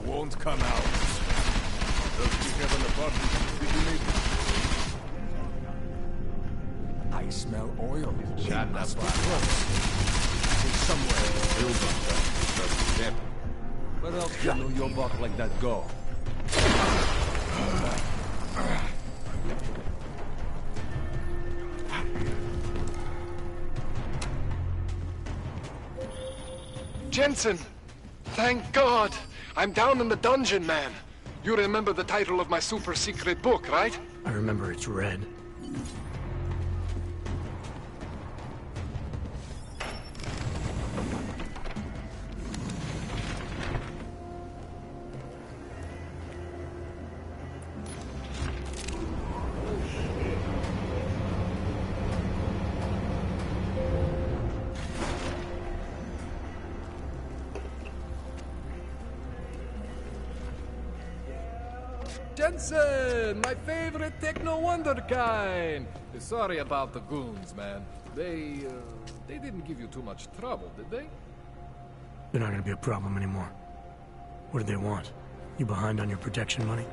Won't come out. Does he have an apartment? Did you make it? I smell oil. Shut up, somewhere. Build up. Where else can you your buck like that go? Jensen! Thank God! I'm down in the dungeon, man. You remember the title of my super secret book, right? I remember it's red. Jensen, my favorite techno wonderkind. Sorry about the goons, man. They didn't give you too much trouble, did they? They're not gonna be a problem anymore. What do they want? You behind on your protection money?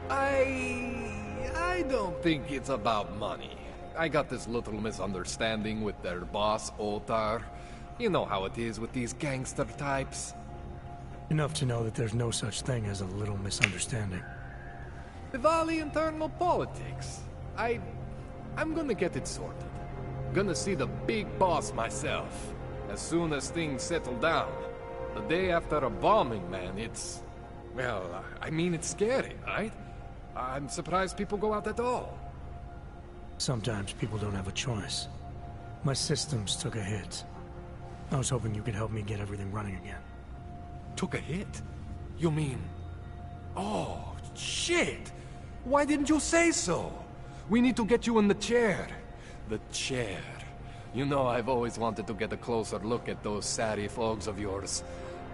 I don't think it's about money. I got this little misunderstanding with their boss, Otar. You know how it is with these gangster types. Enough to know that there's no such thing as a little misunderstanding. The Valley internal politics. I'm gonna get it sorted. Gonna see the big boss myself. As soon as things settle down. The day after a bombing, man, it's... Well, I mean, it's scary, right? I'm surprised people go out at all. Sometimes people don't have a choice. My systems took a hit. I was hoping you could help me get everything running again. Took a hit? You mean... Oh, shit! Why didn't you say so? We need to get you in the chair. The chair. You know, I've always wanted to get a closer look at those satty fogs of yours.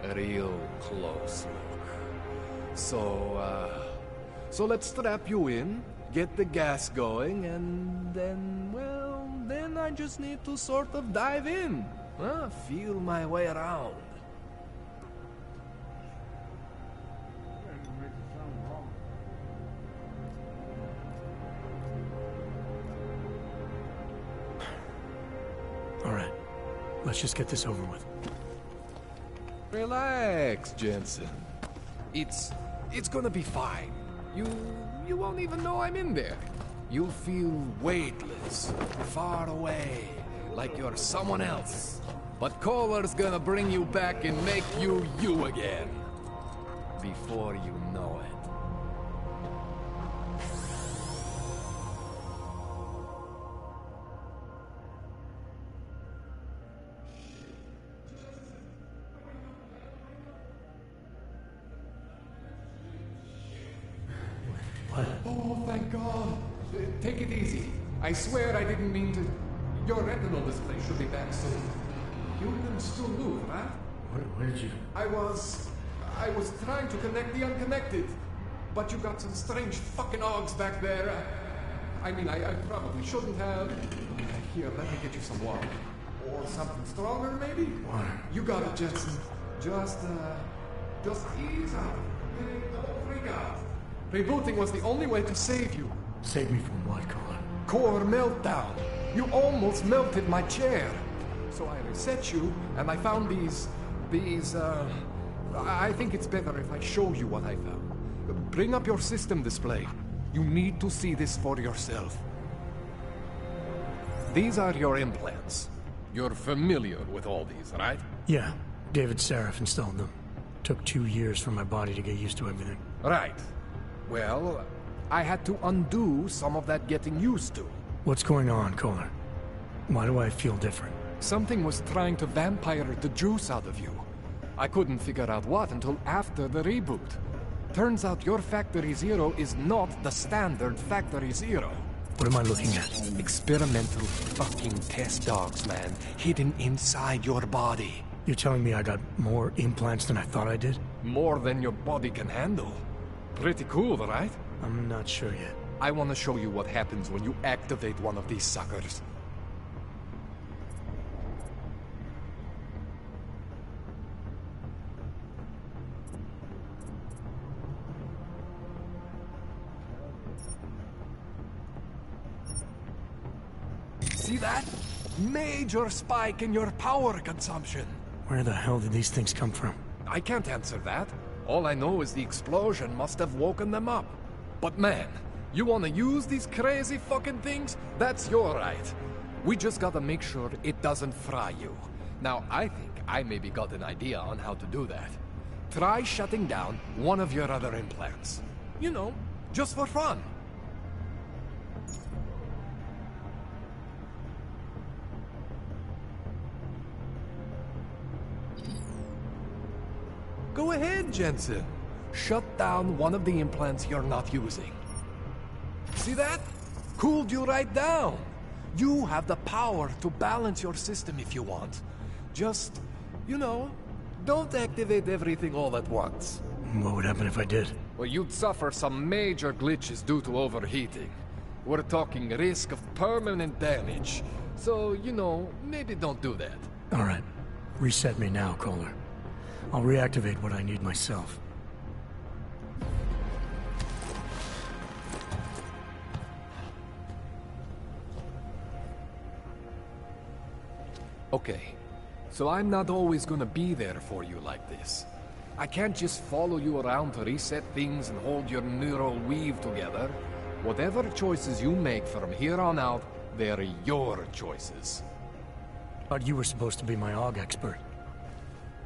A real close look. So let's strap you in, get the gas going, and then, well, then I just need to sort of dive in. Feel my way around. All right, let's just get this over with. Relax, Jensen. It's gonna be fine. You won't even know I'm in there. You'll feel weightless, far away, like you're someone else. But Kohler's gonna bring you back and make you you again. Before you know it. What? Oh, thank God. Take it easy. I swear I didn't mean to... Your retinal display should be back soon. You can still move, right? Where did you... I was trying to connect the unconnected. But you got some strange fucking ogs back there. I mean, I probably shouldn't have. Here, let me get you some water. Or something stronger, maybe? Water. You got it, Jensen. Just ease up. Don't freak out. Rebooting was the only way to save you. Save me from what, Kohler? Core meltdown. You almost melted my chair. So I reset you, and I found these... I think it's better if I show you what I found. Bring up your system display. You need to see this for yourself. These are your implants. You're familiar with all these, right? Yeah, David Seraph installed them. Took 2 years for my body to get used to everything. Right. Well, I had to undo some of that getting used to. What's going on, Kohler? Why do I feel different? Something was trying to vampire the juice out of you. I couldn't figure out what until after the reboot. Turns out your Factory Zero is not the standard Factory Zero. What am I looking at? Experimental fucking test dogs, man. Hidden inside your body. You're telling me I got more implants than I thought I did? More than your body can handle. Pretty cool, right? I'm not sure yet. I want to show you what happens when you activate one of these suckers. See that? Major spike in your power consumption. Where the hell did these things come from? I can't answer that. All I know is the explosion must have woken them up. But man, you wanna use these crazy fucking things? That's your right. We just gotta make sure it doesn't fry you. Now, I think I maybe got an idea on how to do that. Try shutting down one of your other implants. You know, just for fun. Go ahead, Jensen. Shut down one of the implants you're not using. See that? Cooled you right down. You have the power to balance your system if you want. Just, you know, don't activate everything all at once. What would happen if I did? Well, you'd suffer some major glitches due to overheating. We're talking risk of permanent damage. So, you know, maybe don't do that. All right. Reset me now, Kohler. I'll reactivate what I need myself. Okay, so I'm not always gonna be there for you like this. I can't just follow you around to reset things and hold your neural weave together. Whatever choices you make from here on out, they're your choices. But you were supposed to be my AUG expert.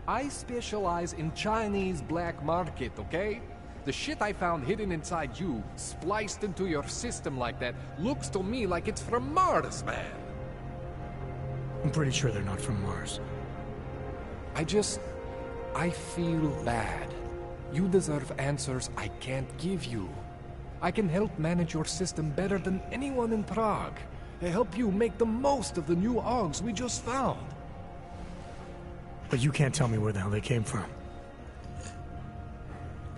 I specialize in Chinese black market, okay? The shit I found hidden inside you, spliced into your system like that, looks to me like it's from Mars, man. I'm pretty sure they're not from Mars. I feel bad. You deserve answers I can't give you. I can help manage your system better than anyone in Prague. I help you make the most of the new AUGs we just found. But you can't tell me where the hell they came from.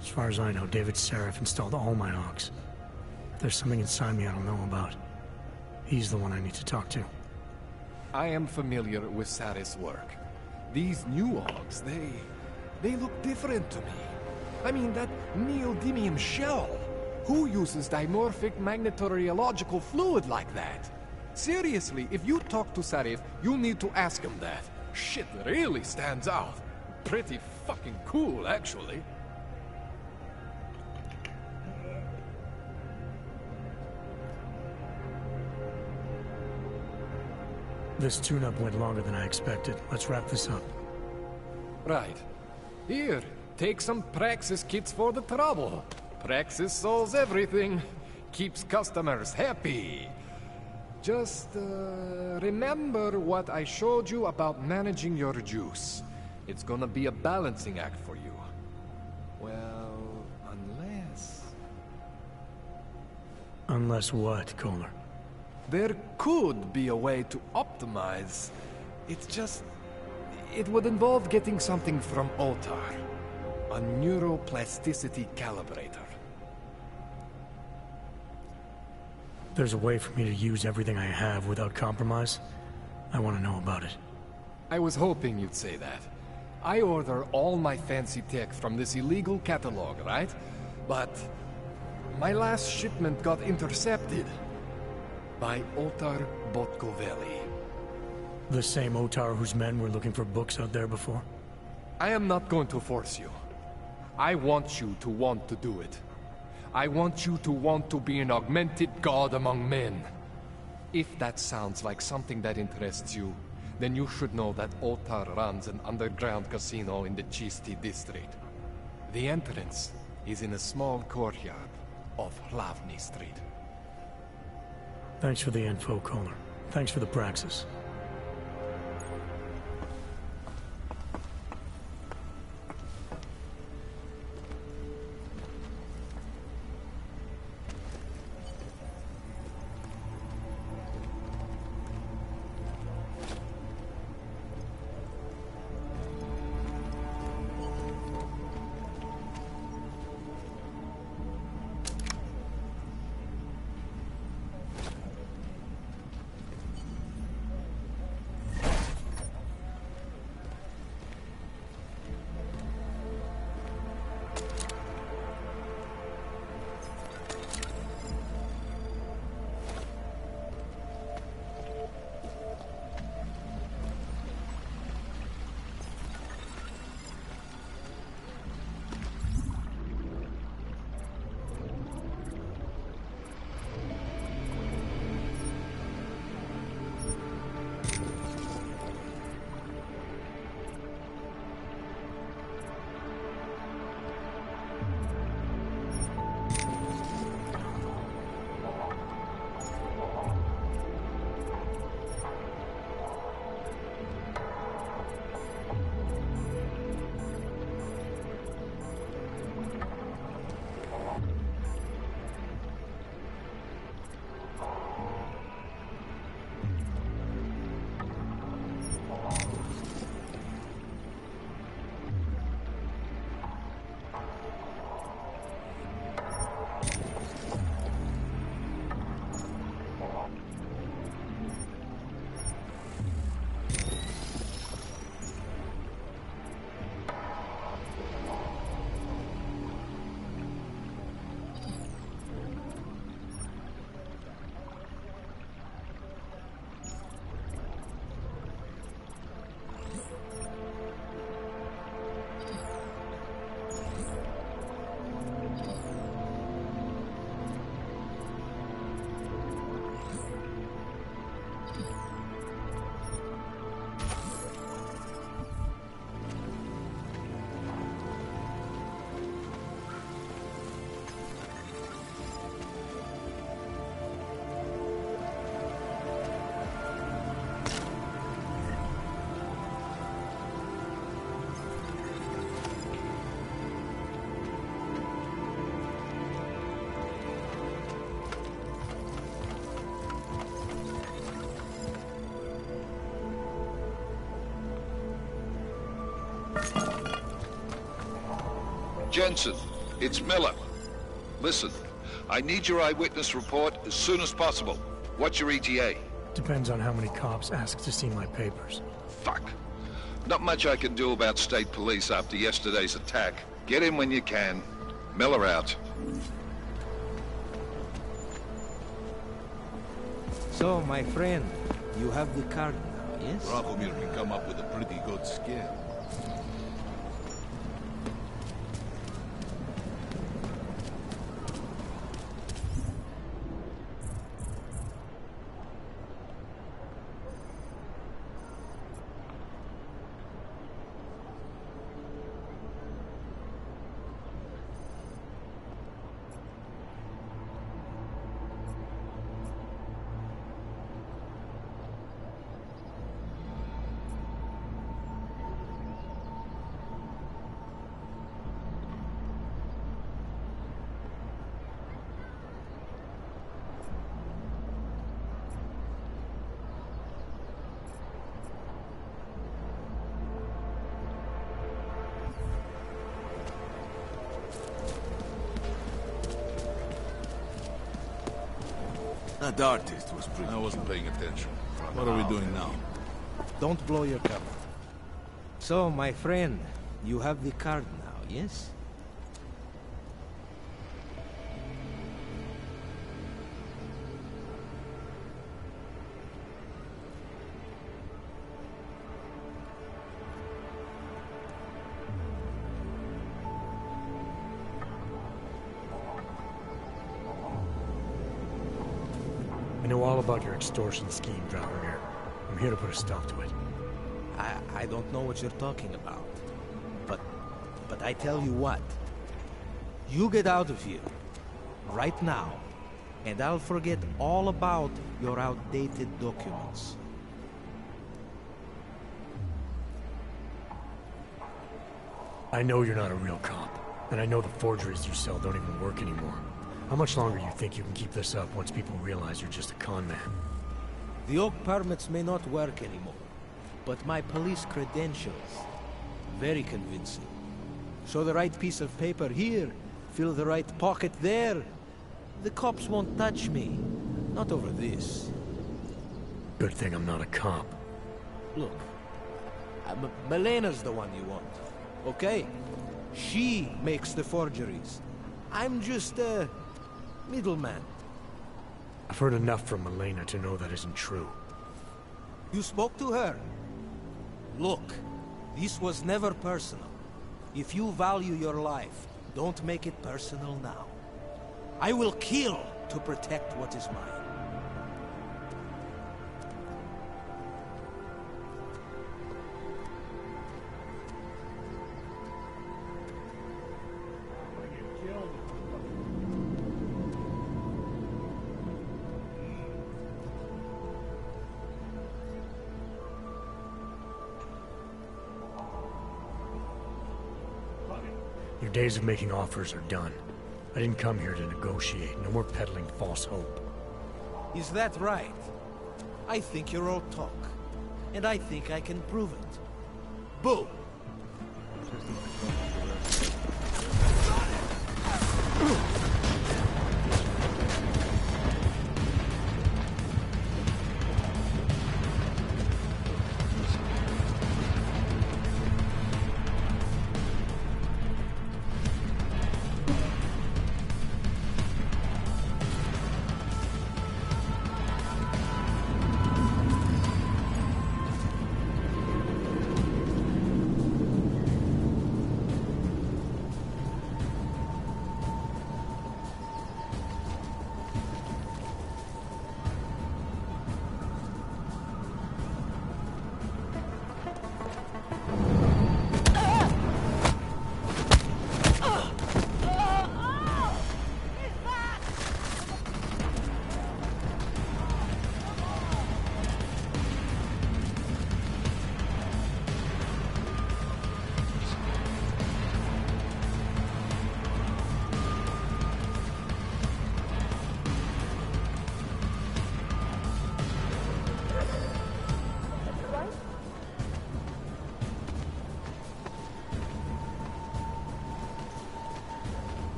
As far as I know, David Seraph installed all my AUGs. There's something inside me I don't know about. He's the one I need to talk to. I am familiar with Sarah's work. These new AUGs, they look different to me. I mean, that neodymium shell. Who uses dimorphic magnetorheological fluid like that? Seriously, if you talk to Sarif, you need to ask him that. Shit really stands out. Pretty fucking cool, actually. This tune-up went longer than I expected. Let's wrap this up. Right. Here, take some Praxis kits for the trouble. Praxis solves everything. Keeps customers happy. Just, remember what I showed you about managing your juice. It's gonna be a balancing act for you. Well, unless... Unless what, Kohler? There could be a way to optimize. It's just... It would involve getting something from Otar. A neuroplasticity calibrator. There's a way for me to use everything I have without compromise? I want to know about it. I was hoping you'd say that. I order all my fancy tech from this illegal catalog, right? But my last shipment got intercepted by Otar Botkoveli. The same Otar whose men were looking for books out there before? I am not going to force you. I want you to want to do it. I want you to want to be an augmented god among men. If that sounds like something that interests you, then you should know that Otar runs an underground casino in the Chisti district. The entrance is in a small courtyard off Hlavny Street. Thanks for the info, Kohler. Thanks for the praxis. Jensen, it's Miller. Listen, I need your eyewitness report as soon as possible. What's your ETA? Depends on how many cops ask to see my papers. Fuck. Not much I can do about state police after yesterday's attack. Get in when you can. Miller out. So, my friend, you have the card now, yes? Dragomir can come up with a pretty good scare. That artist was pretty. I wasn't paying attention. What are we doing now? Don't blow your cover. So, my friend, you have the card now, yes? I know all about your extortion scheme, Dragomir. I'm here to put a stop to it. I don't know what you're talking about. But I tell you what. You get out of here. Right now. And I'll forget all about your outdated documents. I know you're not a real cop. And I know the forgeries you sell don't even work anymore. How much longer do you think you can keep this up once people realize you're just a con man? The oak permits may not work anymore, but my police credentials, very convincing. Show the right piece of paper here, fill the right pocket there. The cops won't touch me. Not over this. Good thing I'm not a cop. Look, Melena's the one you want, okay? She makes the forgeries. I'm just a middleman. I've heard enough from Elena to know that isn't true. You spoke to her? Look, this was never personal. If you value your life, don't make it personal now. I will kill to protect what is mine. Your days of making offers are done. I didn't come here to negotiate. No more peddling false hope. Is that right? I think you're all talk. And I think I can prove it. Boo!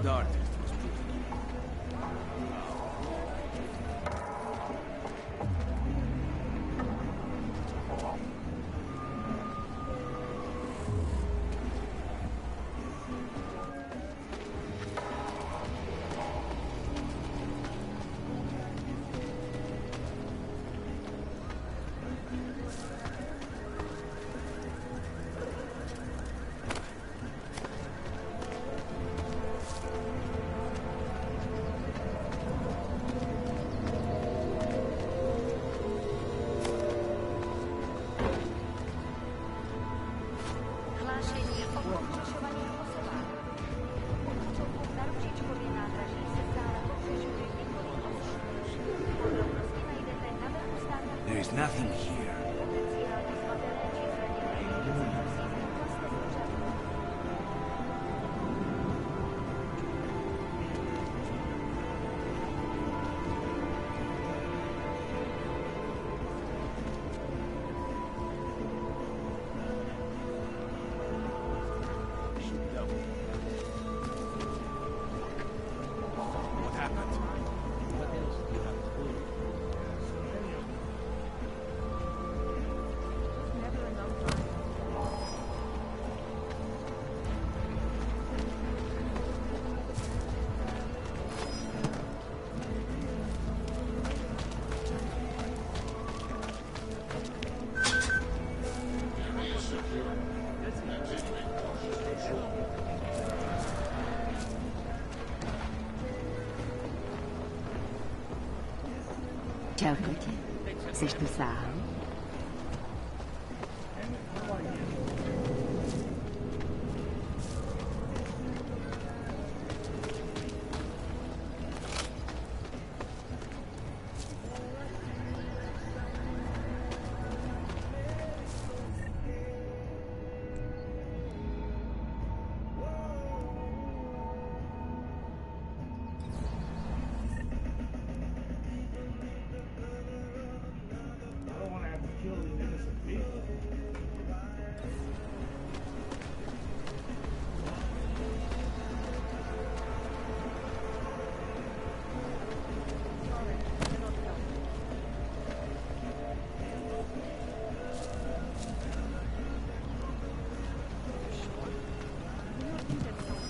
artist was pretty. There is nothing here. What happened? What else do you have to do? Ciao, Cookie. Chceš tu sám?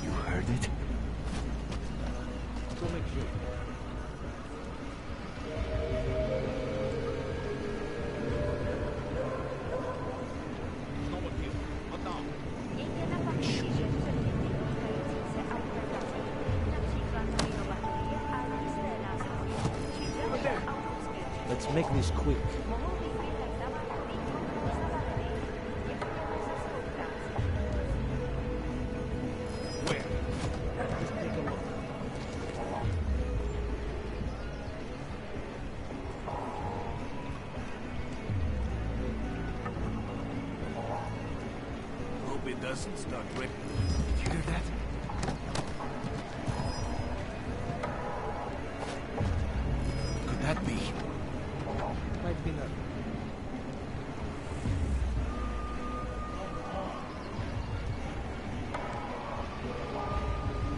You heard it? Go make sure. Let's make this quick. Where? Just take a look. Hope it doesn't start ripping. Did you hear that? Could that be? Might be not.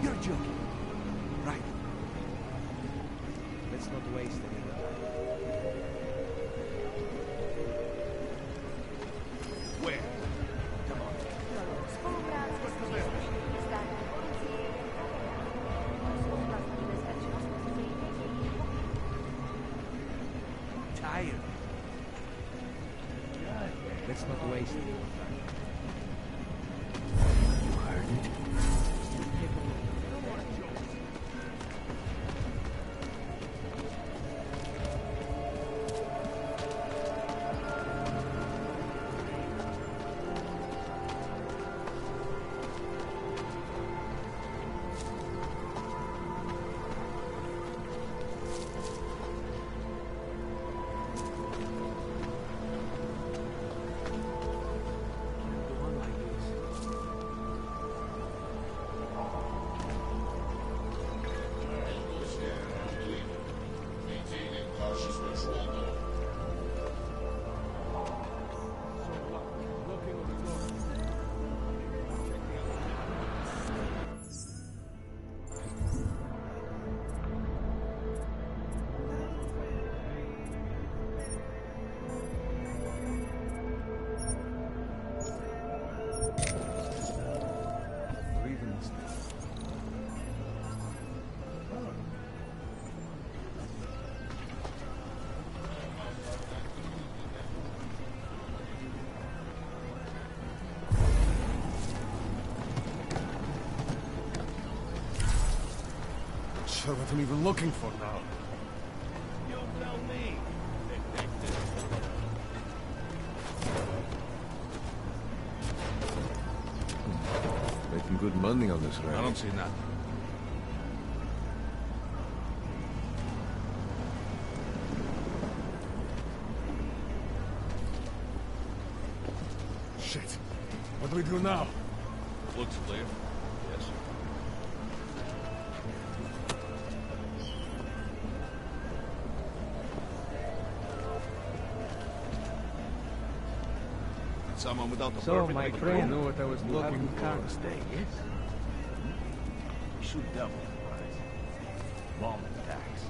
You're joking. Right. Let's not waste any more time. Where? Come on. Tired. Let's not waste any more time. You heard it? Take a look. Go on like this. sure what I'm even looking for now. You tell me, detective. Making good money on this racket. I don't see nothing. Shit. What do we do now? Looks clear. Yes. Someone without the So, permit my to friend, know what I was looking car for. stay, yes? We shoot double the price. Lawman tax.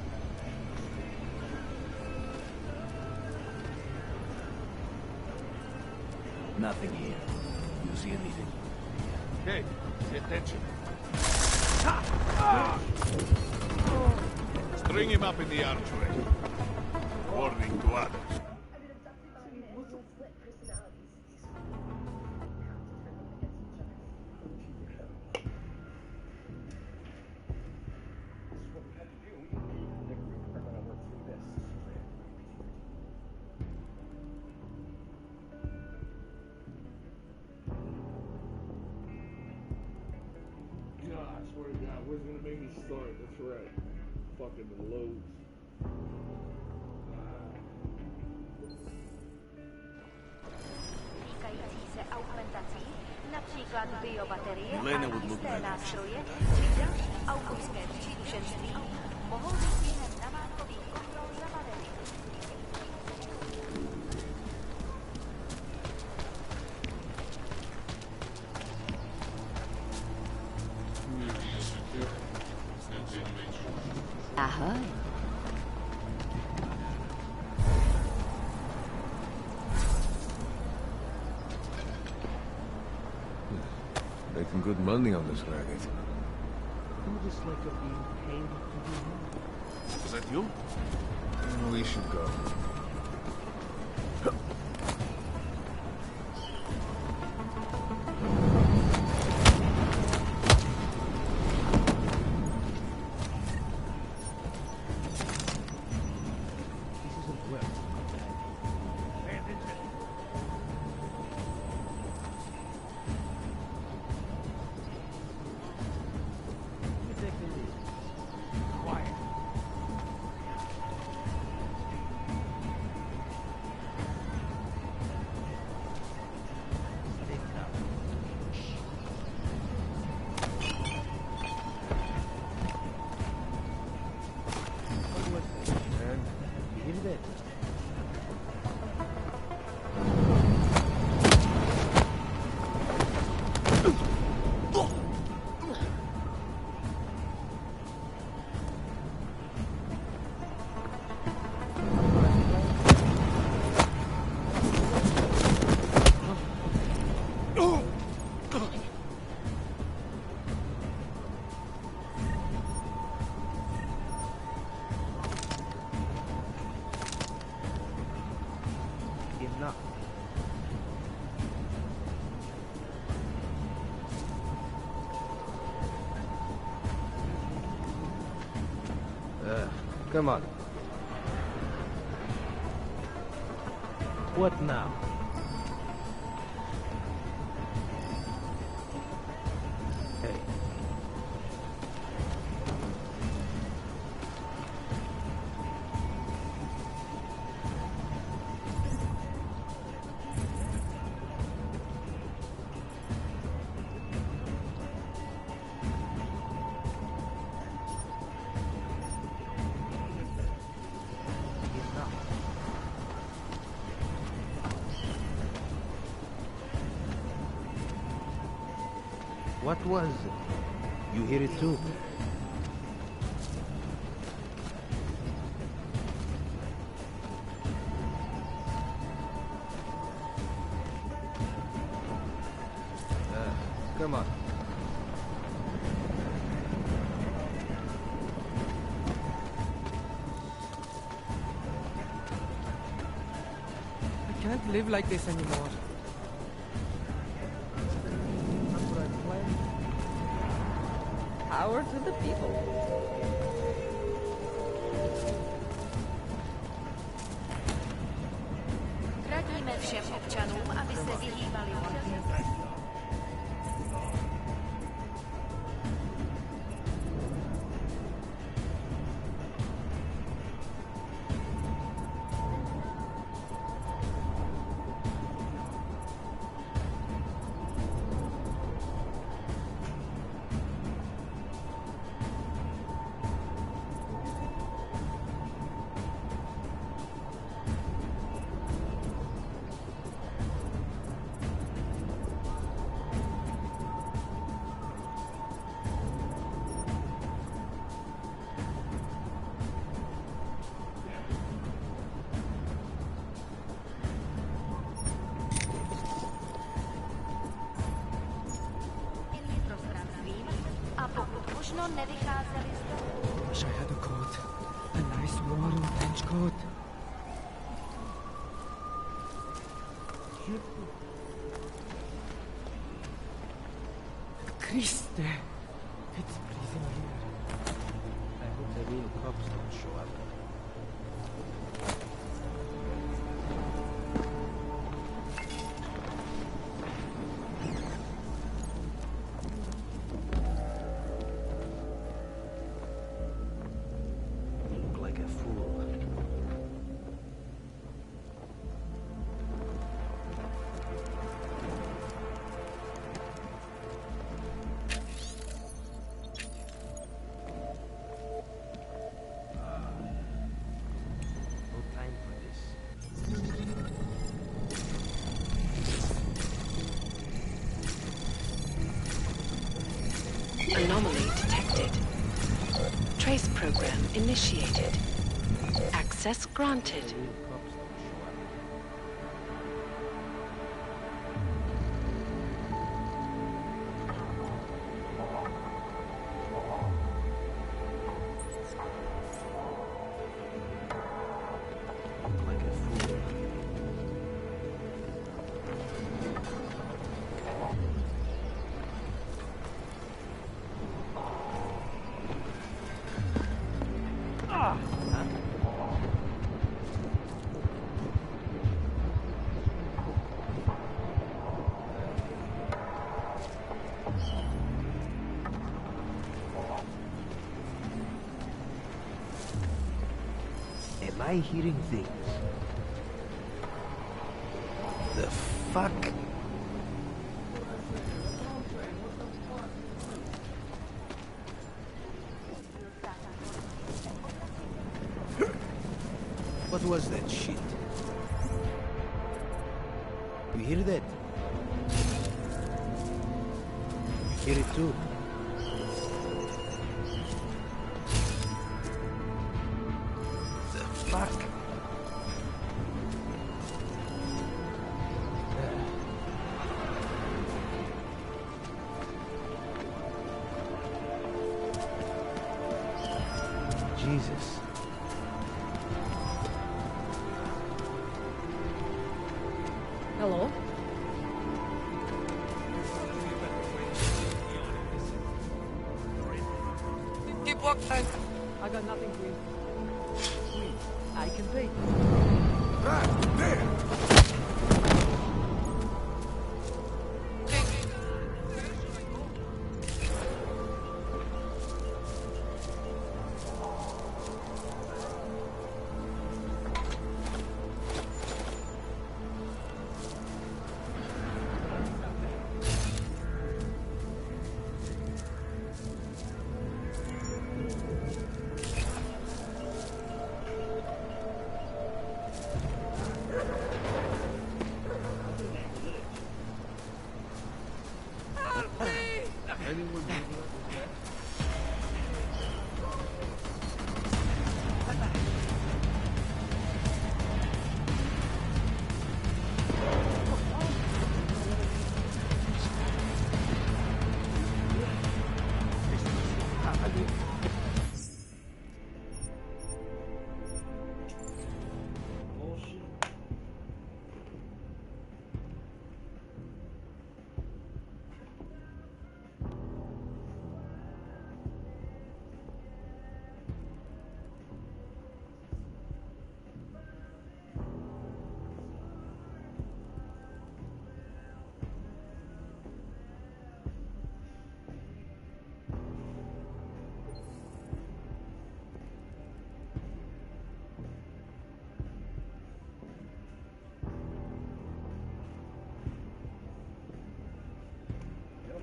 Nothing here. You see anything? Hey, pay attention. String him up in the archway. Warning to others. God, I swear to God, where's gonna make me start? That's right. Fucking the loads. Elena would look nice. Ahoy. Making good money on this racket. Just like you're being paid to do that. Is that you? We should go. Come on. What now? Hey. What was it? You hear it too? Come on. I can't live like this anymore. Power to the people. Wish I had a coat. A nice warm bench coat. Christe! It's freezing here. I hope the real cops don't show up. Look like a fool. No time for this. Anomaly detected. Trace program initiated. Access granted. Like a fool. Am I hearing things? The fuck? What was that shit? You hear that? Hear it too? The fuck? Jesus. Hello? Keep walk sign. I got nothing for you. I can pay. Right there!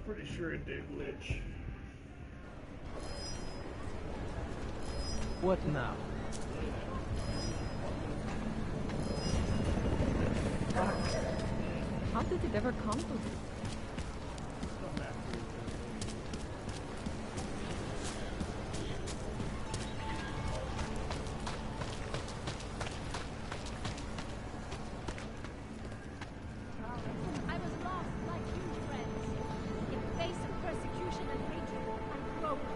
Pretty sure it did glitch. What now? How did it ever come to this? I was lost like you, friends. In the face of persecution and hatred, I broke.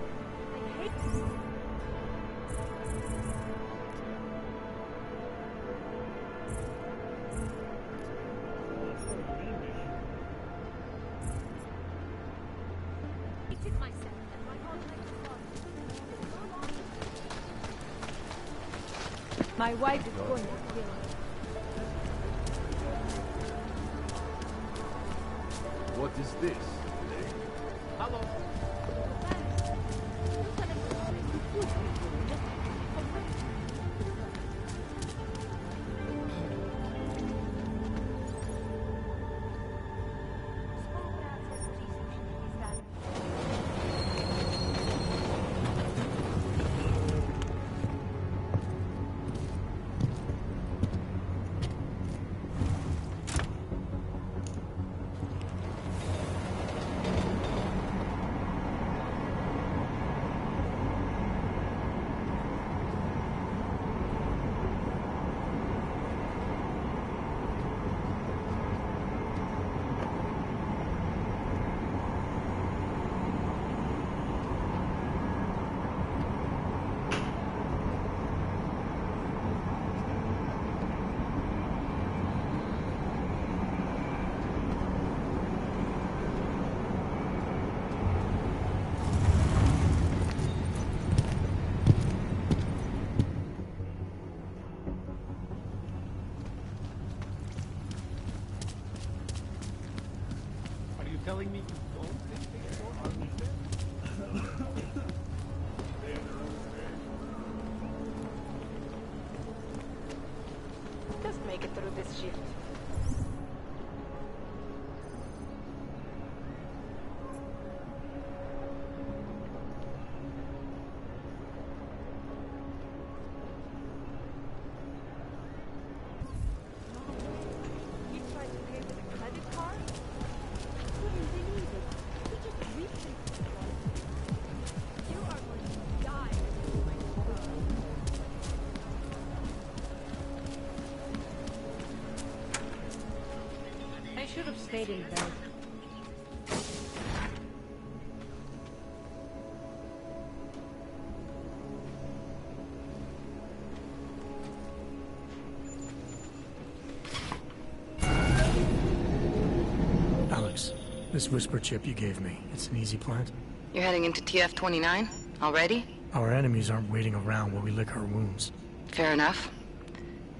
My wife is going to kill me. What is this? Hello. Telling me you don't think they don't understand? Just make it through this shift. Should have stayed in bed. Alex, this whisper chip you gave me, it's an easy plant? You're heading into TF-29? Already? Our enemies aren't waiting around while we lick our wounds. Fair enough.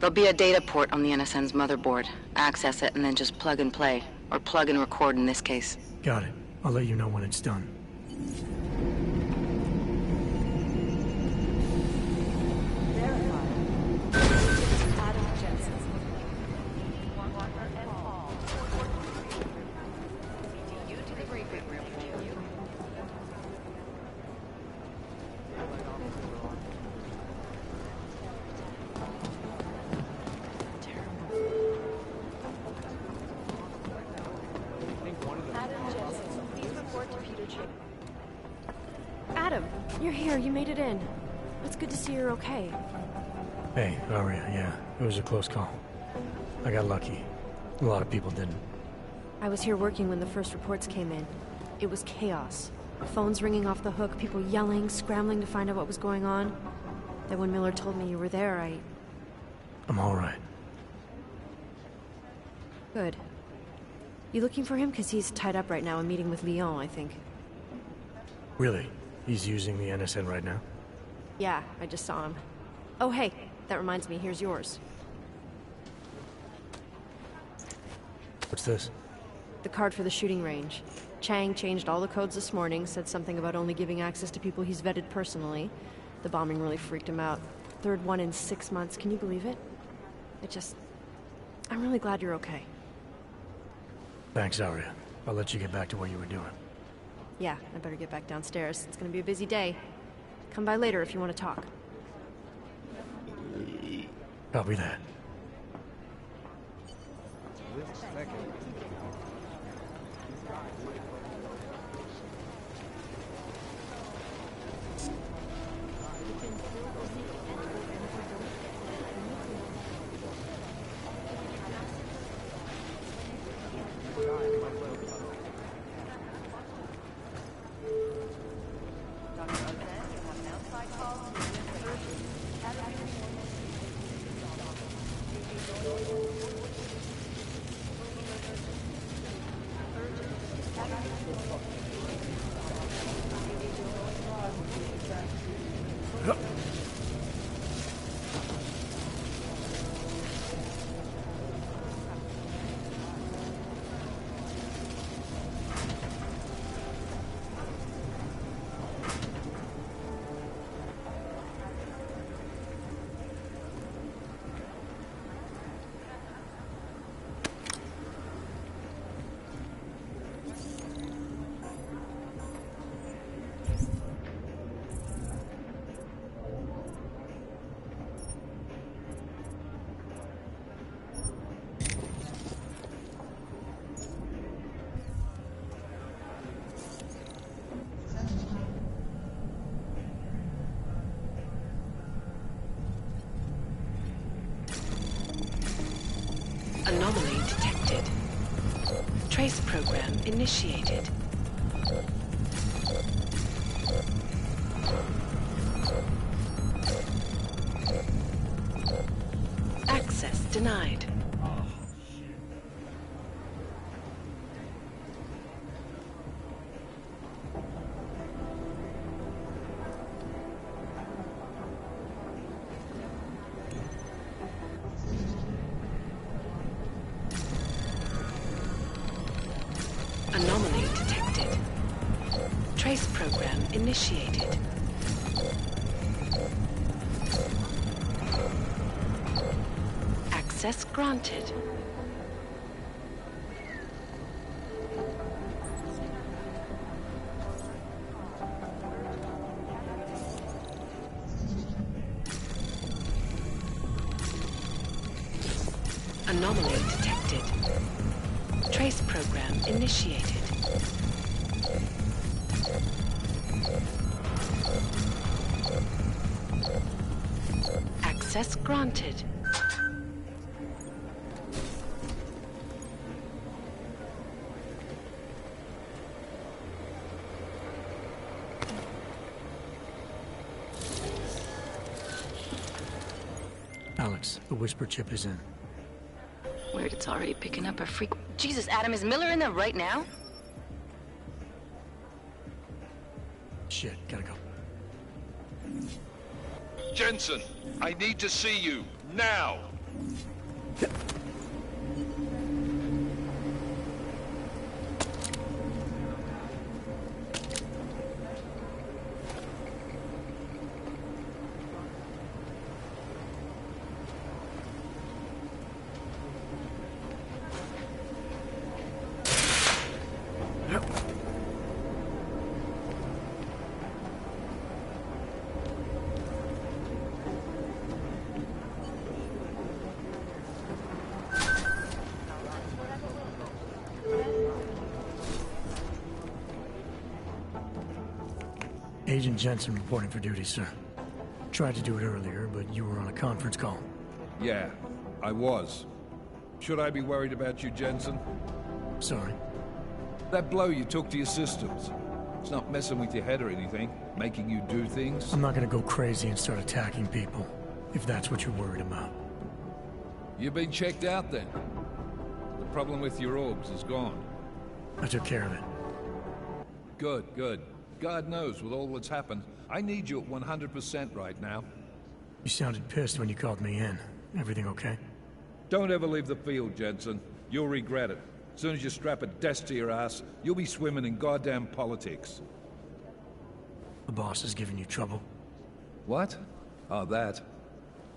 There'll be a data port on the NSN's motherboard. Access it and then just plug and play. Or plug and record in this case. Got it. I'll let you know when it's done. Adam, you're here. You made it in. It's good to see you're okay. Hey, Aria, yeah. It was a close call. I got lucky. A lot of people didn't. I was here working when the first reports came in. It was chaos. Phones ringing off the hook, people yelling, scrambling to find out what was going on. Then when Miller told me you were there, I'm all right. Good. You looking for him? Because he's tied up right now, a meeting with Lyon, I think. Really? He's using the NSN right now? Yeah, I just saw him. Oh, hey, that reminds me, here's yours. What's this? The card for the shooting range. Chang changed all the codes this morning, said something about only giving access to people he's vetted personally. The bombing really freaked him out. Third one in 6 months, can you believe it? I'm really glad you're okay. Thanks, Aria. I'll let you get back to what you were doing. Yeah, I better get back downstairs. It's gonna be a busy day. Come by later if you want to talk. Copy that. Trace program initiated. Access denied. Anomaly detected. Trace program initiated. Access granted. Anomaly detected. Trace program initiated. Access granted. Alex, the whisper chip is in. Weird, it's already picking up our freak. Jesus, Adam, is Miller in there right now? Shit, gotta go. Jensen, I need to see you, now! Agent Jensen reporting for duty, sir. Tried to do it earlier, but you were on a conference call. Yeah, I was. Should I be worried about you, Jensen? Sorry. That blow you took to your systems. It's not messing with your head or anything, making you do things. I'm not gonna go crazy and start attacking people, if that's what you're worried about. You've been checked out then. The problem with your orbs is gone. I took care of it. Good, good. God knows, with all that's happened, I need you at 100% right now. You sounded pissed when you called me in. Everything okay? Don't ever leave the field, Jensen. You'll regret it. As soon as you strap a desk to your ass, you'll be swimming in goddamn politics. The boss is giving you trouble? What? Oh, that.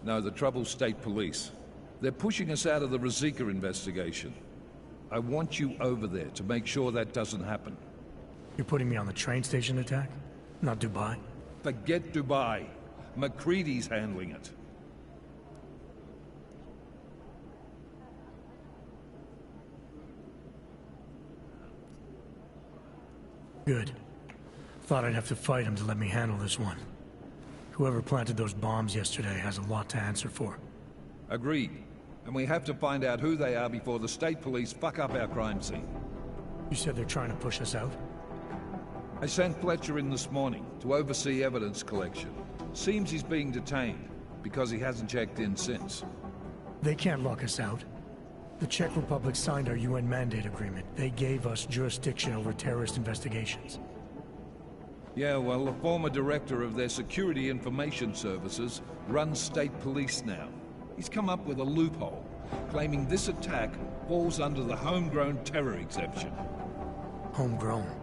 No, the trouble's state police. They're pushing us out of the Ruzicka investigation. I want you over there to make sure that doesn't happen. You're putting me on the train station attack? Not Dubai? Forget Dubai. McCready's handling it. Good. Thought I'd have to fight him to let me handle this one. Whoever planted those bombs yesterday has a lot to answer for. Agreed. And we have to find out who they are before the state police fuck up our crime scene. You said they're trying to push us out? I sent Fletcher in this morning to oversee evidence collection. Seems he's being detained, because he hasn't checked in since. They can't lock us out. The Czech Republic signed our UN mandate agreement. They gave us jurisdiction over terrorist investigations. Yeah, well, the former director of their security information services runs state police now. He's come up with a loophole, claiming this attack falls under the homegrown terror exemption. Homegrown?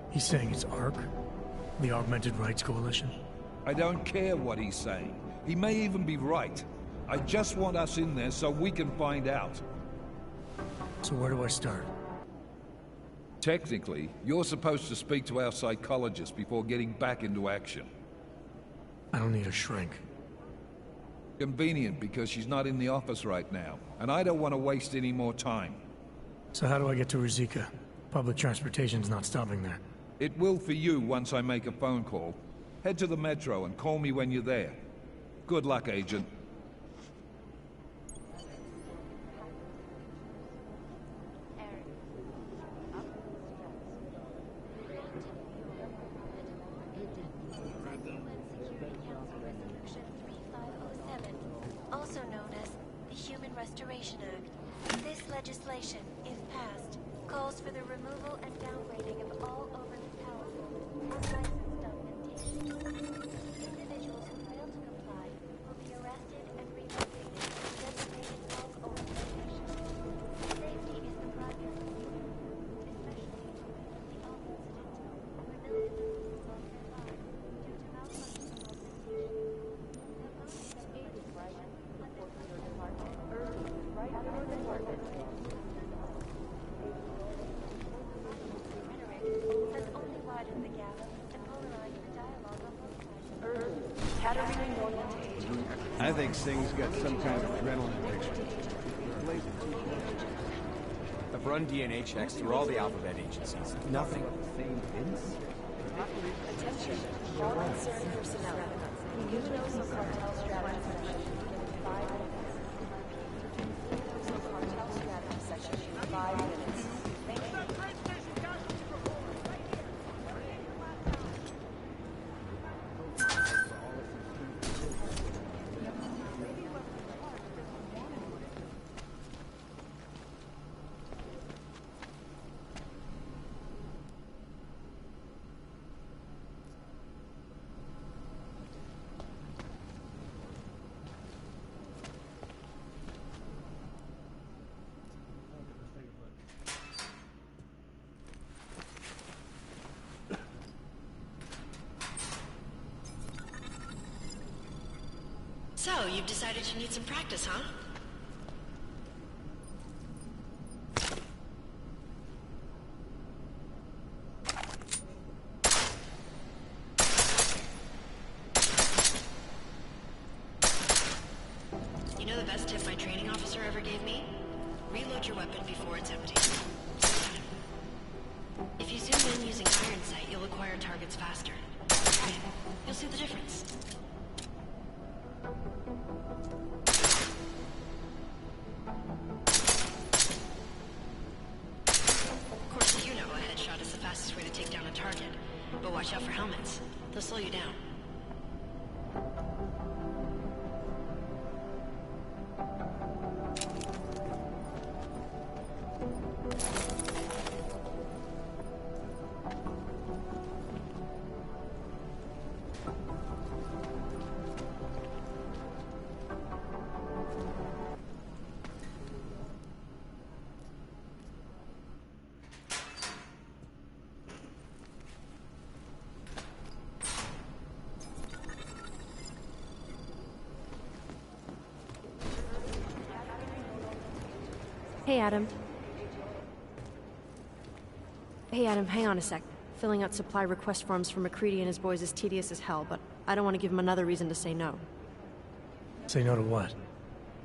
He's saying it's ARC? The Augmented Rights Coalition? I don't care what he's saying. He may even be right. I just want us in there so we can find out. So where do I start? Technically, you're supposed to speak to our psychologist before getting back into action. I don't need a shrink. Convenient, because she's not in the office right now, and I don't want to waste any more time. So how do I get to Ruzicka? Public transportation's not stopping there. It will for you once I make a phone call. Head to the metro and call me when you're there. Good luck, Agent. Legislation, if passed, calls for the removal and downgrading of all overly powerful, unlicensed augmentations. Individuals who fail to comply will be arrested and relocated to designated bulk organizations. Safety is the primary concern, especially in the wake of the Alpha incident, where millions of people lost their lives due to malfunctioning augmentations. Has only widened the gap and polarized the dialogue on both sides. I think Singh's got some kind of adrenaline addiction. I've run DNA checks through all the alphabet agencies. Nothing. Attention, all concerned personnel. Universal cartel strategy session in 5 minutes. Universal cartel strategy session in 5 minutes. Thank you. So, you've decided you need some practice, huh? You know the best tip my training officer ever gave me? Reload your weapon before it's empty. If you zoom in using iron sight, you'll acquire targets faster. Try it. You'll see the difference. Of course, you know a headshot is the fastest way to take down a target. But watch out for helmets. They'll slow you down. Hey, Adam. Hey, Adam, hang on a sec. Filling out supply request forms for McCready and his boys is tedious as hell, but I don't want to give him another reason to say no. Say no to what?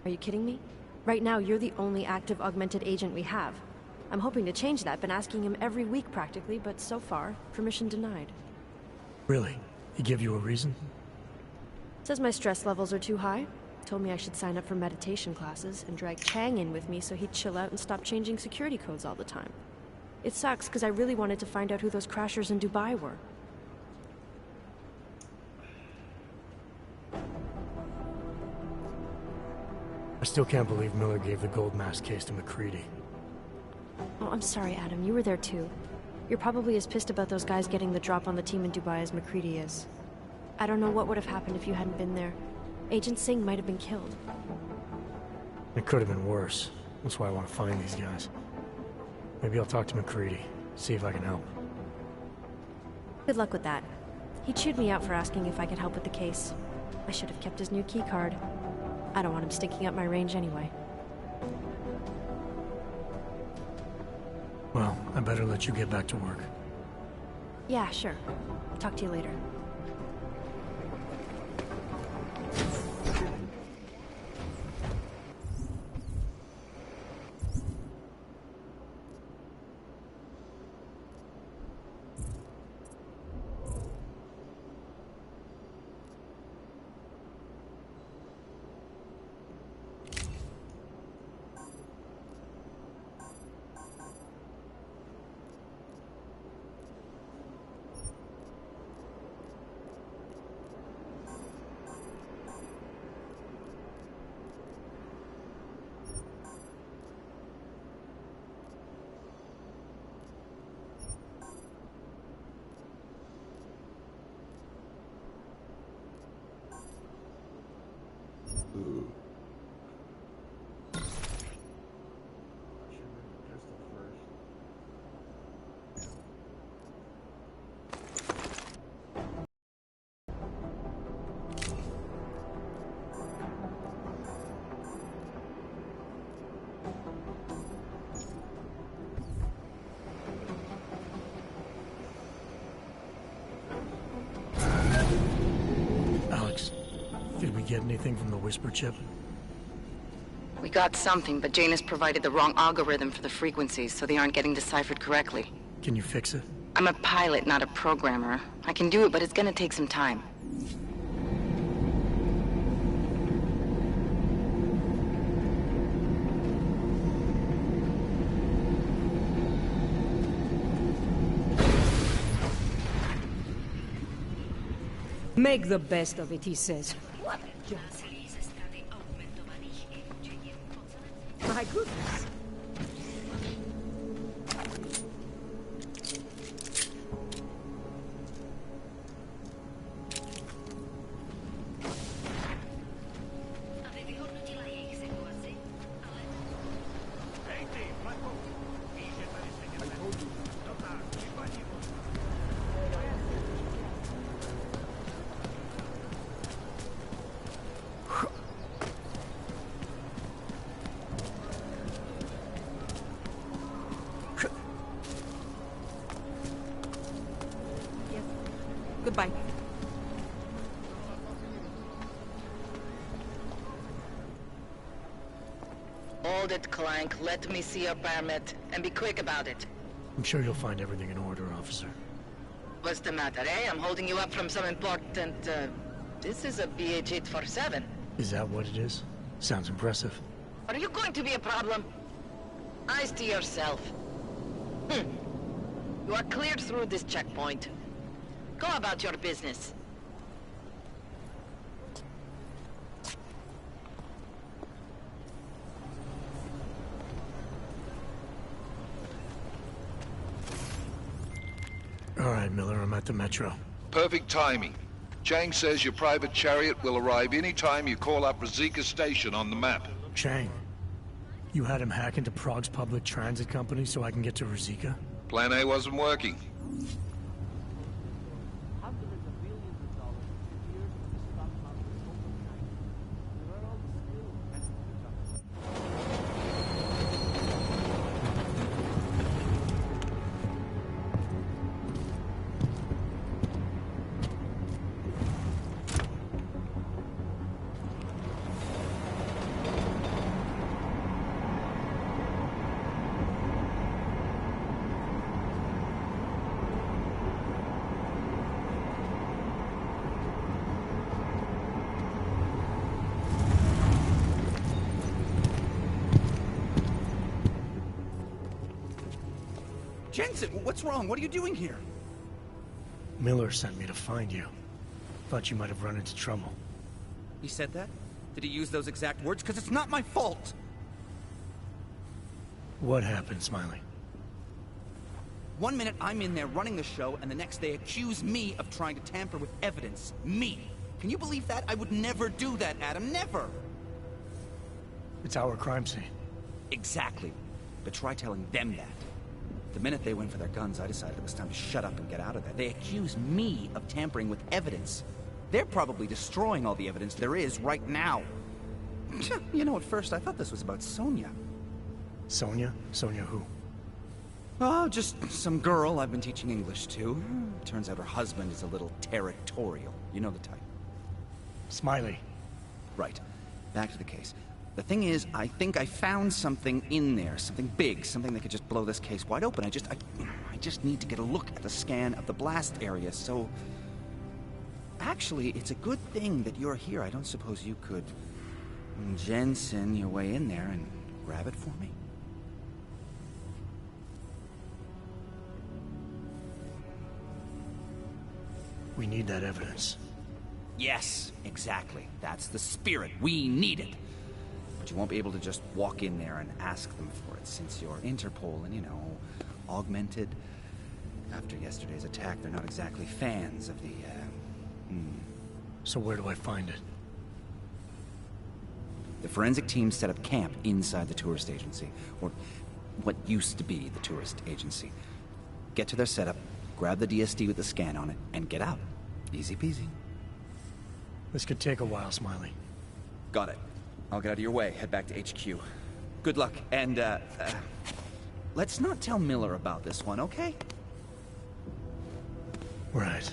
Are you kidding me? Right now, you're the only active augmented agent we have. I'm hoping to change that, been asking him every week practically, but so far, permission denied. Really? He give you a reason? Says my stress levels are too high. Told me I should sign up for meditation classes and drag Chang in with me so he'd chill out and stop changing security codes all the time. It sucks because I really wanted to find out who those crashers in Dubai were. I still can't believe Miller gave the gold mask case to McCready. Oh, I'm sorry, Adam. You were there too. You're probably as pissed about those guys getting the drop on the team in Dubai as McCready is. I don't know what would have happened if you hadn't been there. Agent Singh might have been killed. It could have been worse. That's why I want to find these guys. Maybe I'll talk to McCready, see if I can help. Good luck with that. He chewed me out for asking if I could help with the case. I should have kept his new key card. I don't want him stinking up my range anyway. Well, I better let you get back to work. Yeah, sure. Talk to you later. get anything from the Whisper chip? We got something, but Janus provided the wrong algorithm for the frequencies, so they aren't getting deciphered correctly. Can you fix it? I'm a pilot, not a programmer. I can do it, but it's gonna take some time. Make the best of it, he says. My goodness. Goodbye. Hold it, Clank. Let me see your permit, and be quick about it. I'm sure you'll find everything in order, officer. What's the matter, eh? I'm holding you up from some important, This is a BH-847. Is that what it is? Sounds impressive. Are you going to be a problem? Eyes to yourself. You are cleared through this checkpoint. Go about your business. All right, Miller, I'm at the Metro. Perfect timing. Chang says your private chariot will arrive any time you call up Rizika Station on the map. Chang, you had him hack into Prague's public transit company so I can get to Rizika? Plan A wasn't working. Jensen, what's wrong? What are you doing here? Miller sent me to find you. Thought you might have run into trouble. He said that? Did he use those exact words? Because it's not my fault! What happened, Smiley? 1 minute I'm in there running the show, and the next they accuse me of trying to tamper with evidence. Me! Can you believe that? I would never do that, Adam. Never! It's our crime scene. Exactly. But try telling them that. The minute they went for their guns, I decided it was time to shut up and get out of there. They accuse me of tampering with evidence. They're probably destroying all the evidence there is right now. You know, at first I thought this was about Sonia. Sonia? Sonia who? Oh, just some girl I've been teaching English to. Turns out her husband is a little territorial. You know the type. Smiley. Right. Back to the case. The thing is, I think I found something in there. Something big. Something that could just blow this case wide open. I just need to get a look at the scan of the blast area, so... Actually, it's a good thing that you're here. I don't suppose you could... Jensen your way in there and grab it for me? We need that evidence. Yes, exactly. That's the spirit. We need it. But you won't be able to just walk in there and ask them for it, since you're Interpol and, you know, augmented. After yesterday's attack, they're not exactly fans of the, So where do I find it? The forensic team set up camp inside the tourist agency, or what used to be the tourist agency. Get to their setup, grab the DSD with the scan on it, and get out. Easy peasy. This could take a while, Smiley. Got it. I'll get out of your way, head back to HQ. Good luck, and, let's not tell Miller about this one, okay? Right.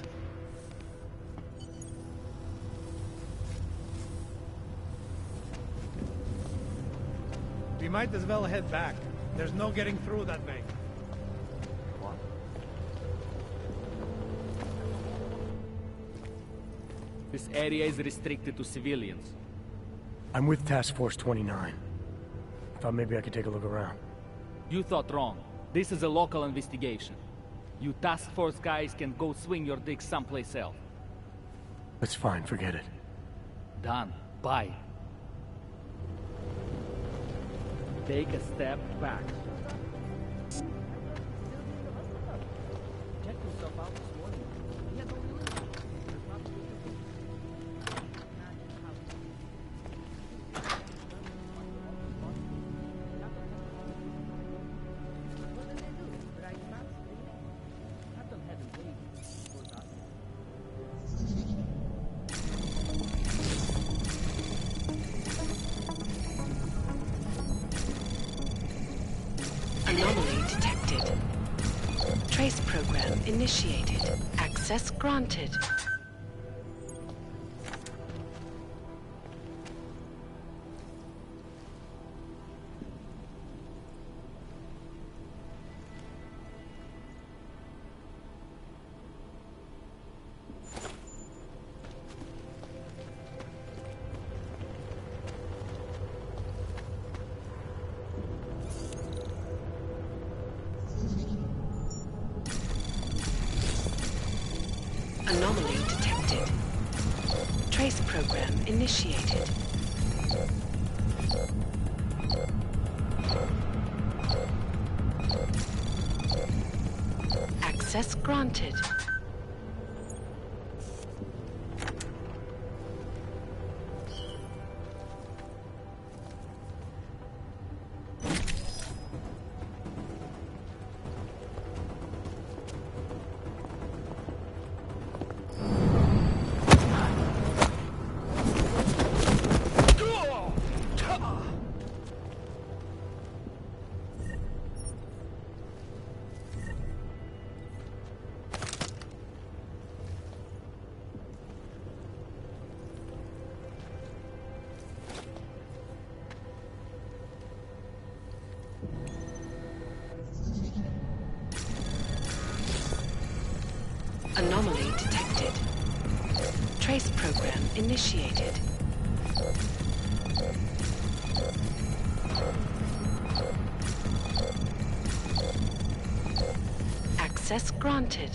We might as well head back. There's no getting through that way. What? This area is restricted to civilians. I'm with Task Force 29. I thought maybe I could take a look around. You thought wrong. This is a local investigation. You task force guys can go swing your dick someplace else. That's fine, forget it. Done. Bye. Take a step back. Check yourself out this morning. He had no religion. There's not a Anomaly detected. Trace program initiated. Access granted. Anomaly detected. Trace program initiated. Access granted. Anomaly detected. Trace program initiated. Access granted.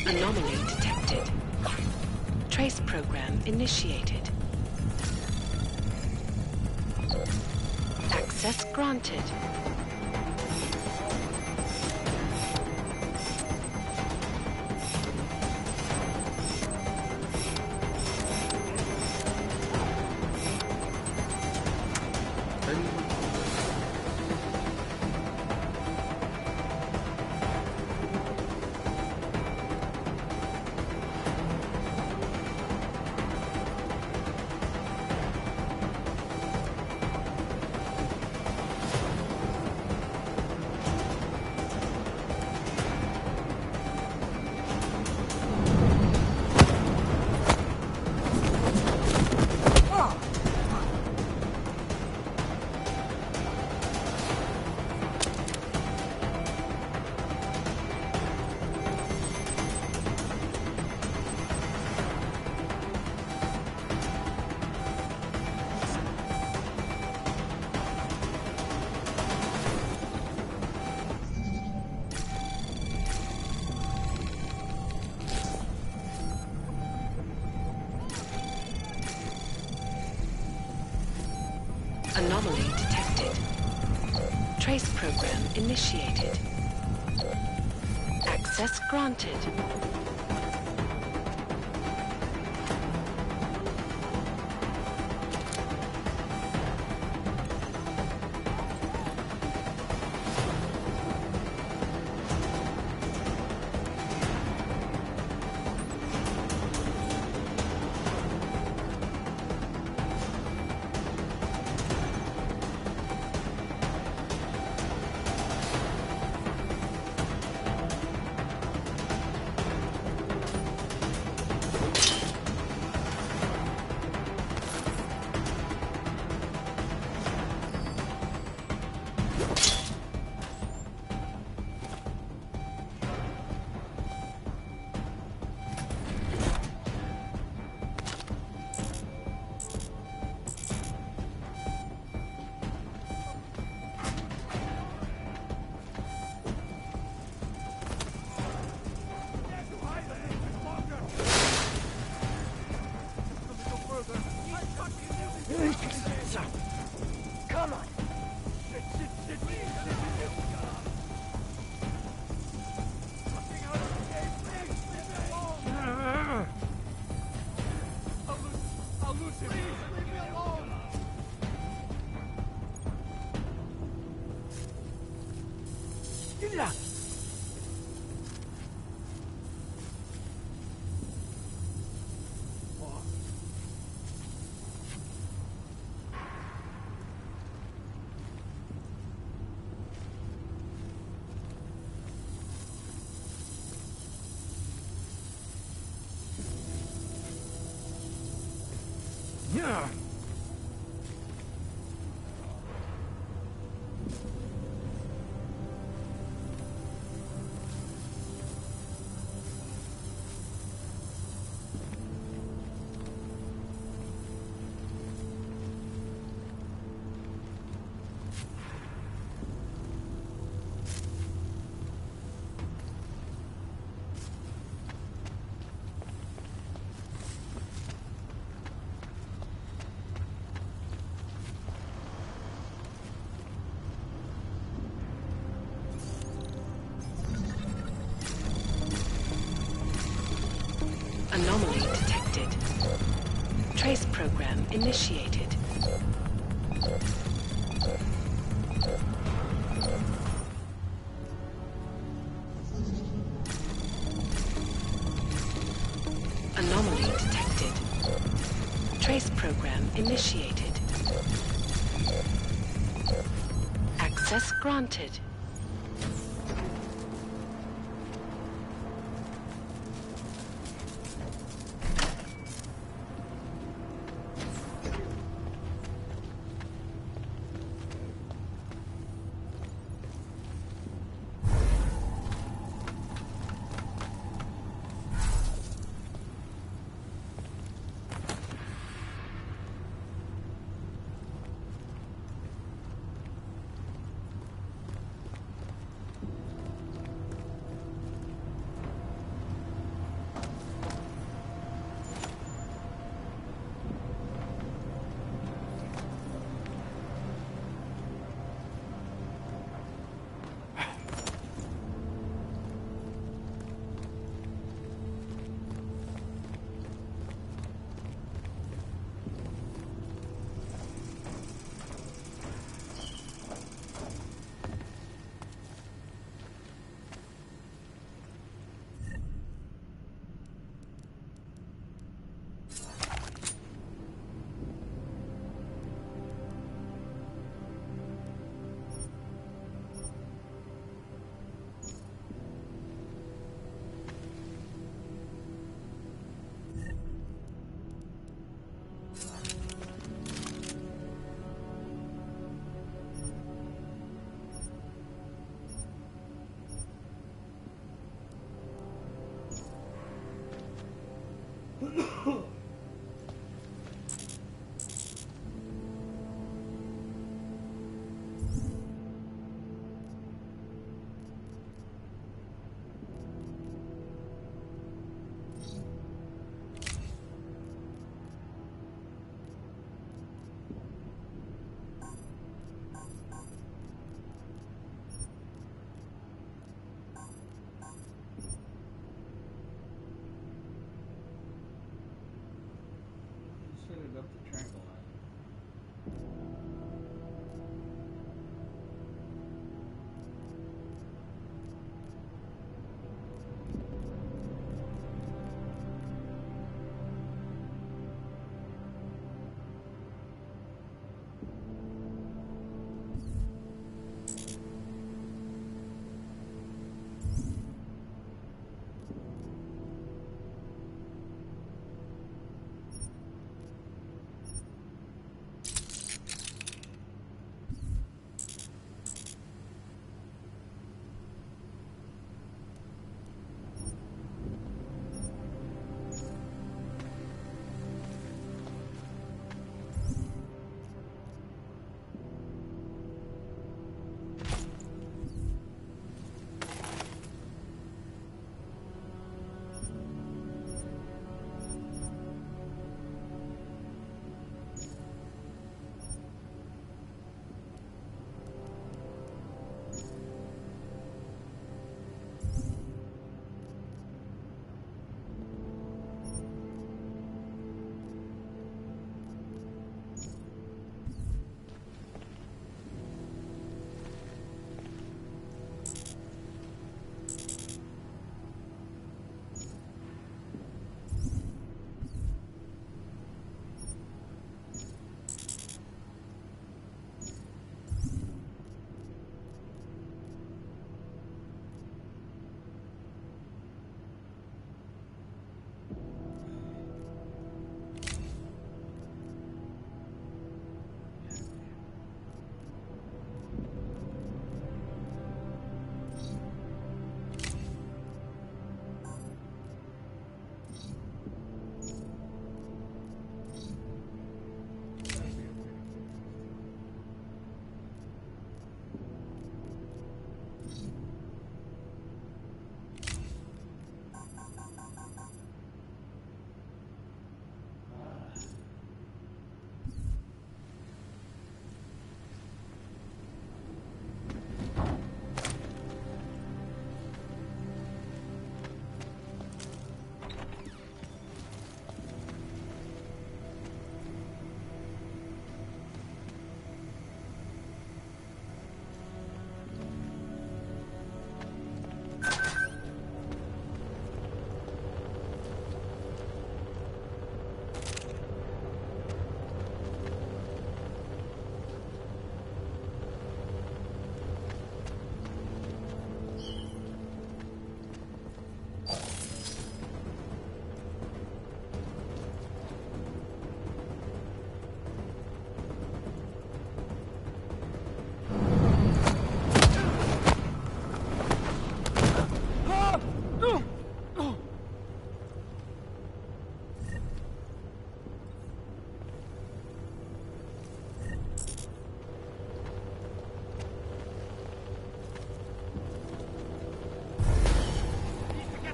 Anomaly detected. Trace program initiated. Access granted. Anomaly detected. Trace program initiated. Access granted. Come on. I'll lose him. Please, leave me alone. Yeah. Anomaly detected. Trace program initiated. Anomaly detected. Trace program initiated. Access granted.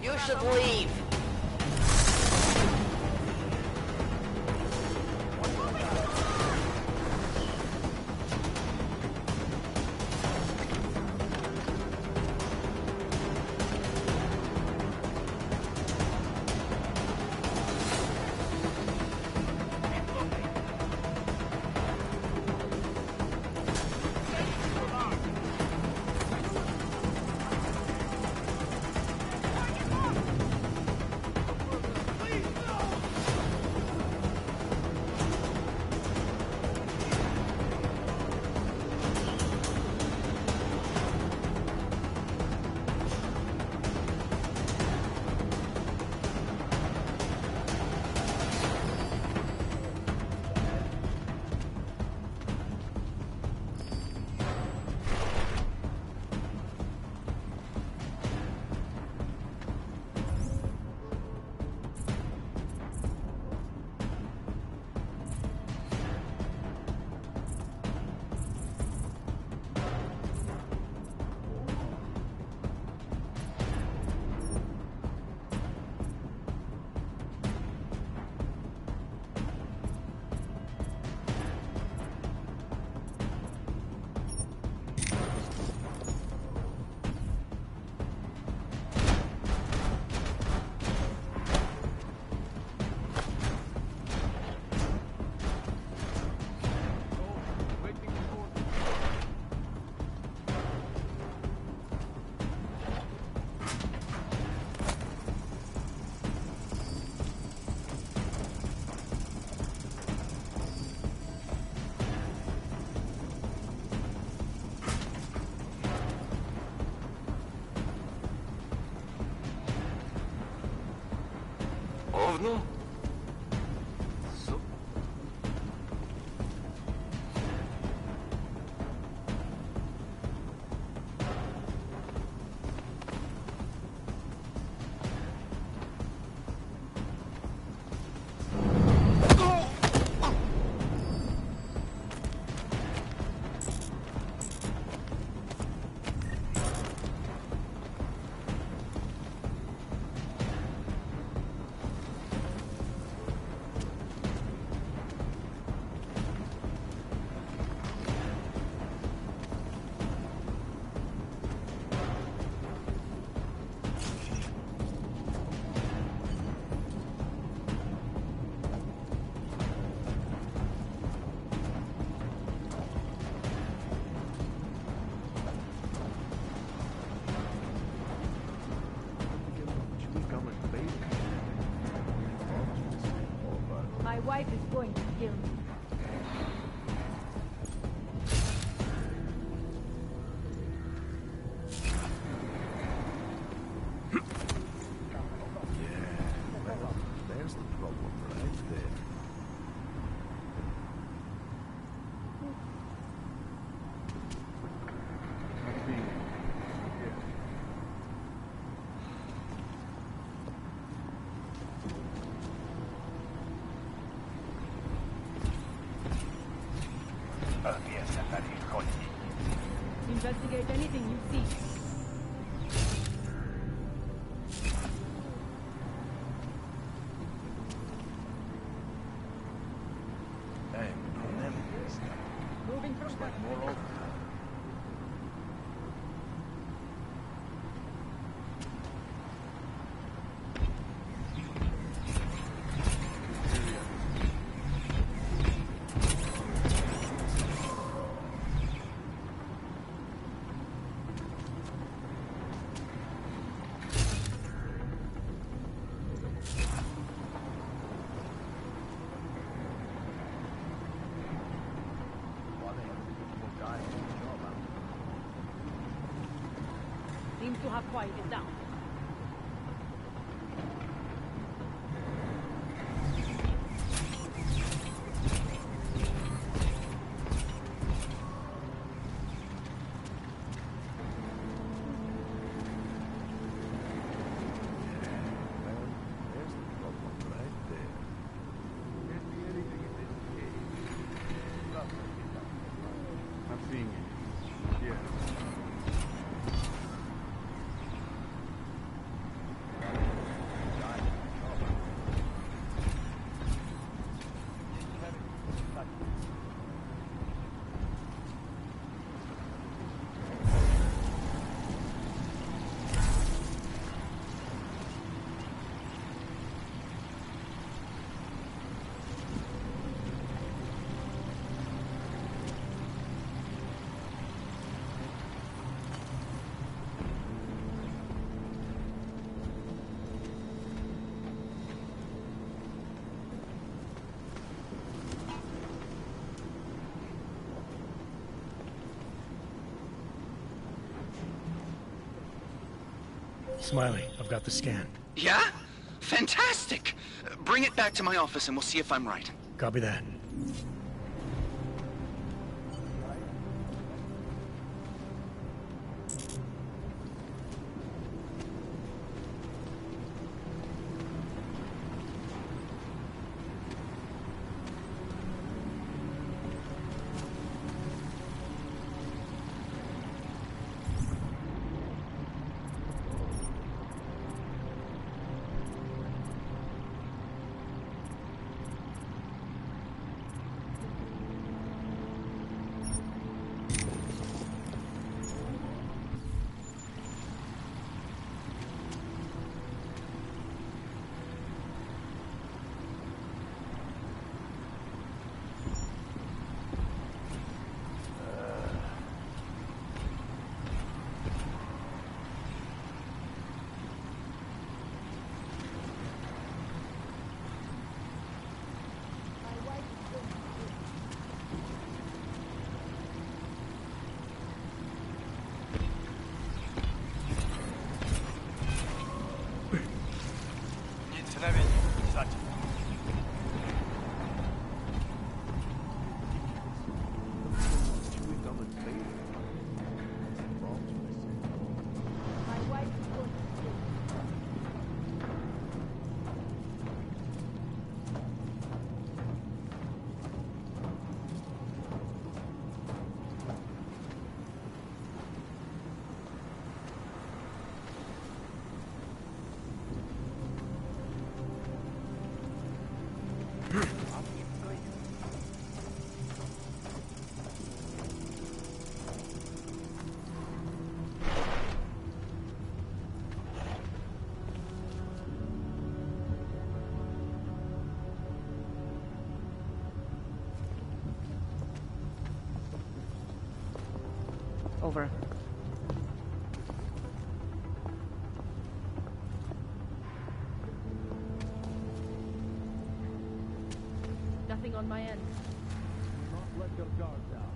You should leave. Ovno? My wife is going to kill me. There's the problem right there. Investigate anything you see. Moving from that. Seems to have quieted down. I'm seeing it. Yeah. Smiley, I've got the scan. Yeah? Fantastic! Bring it back to my office and we'll see if I'm right. Copy that. Over. Nothing on my end. Do not let your guard down.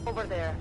Over there.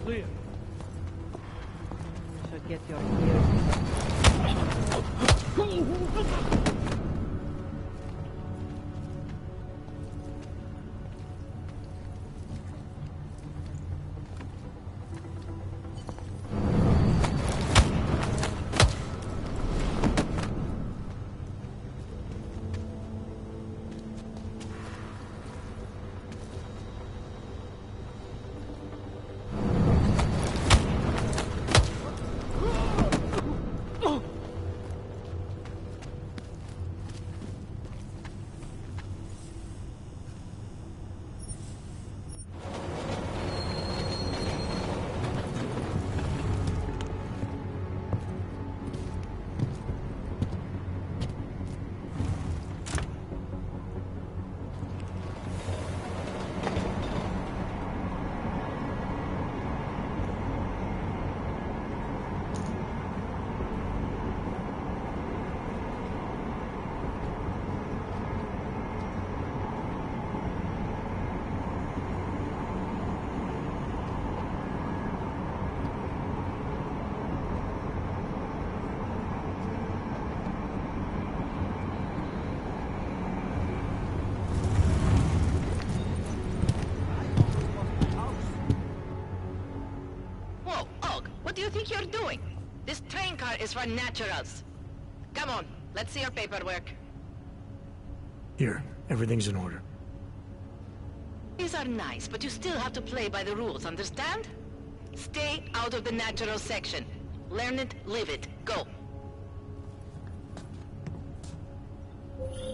Clear. Should get your ears. doing? This train car is for naturals. Come on, let's see your paperwork. Here, everything's in order. These are nice, but you still have to play by the rules, understand? Stay out of the natural section. Learn it, live it. Go.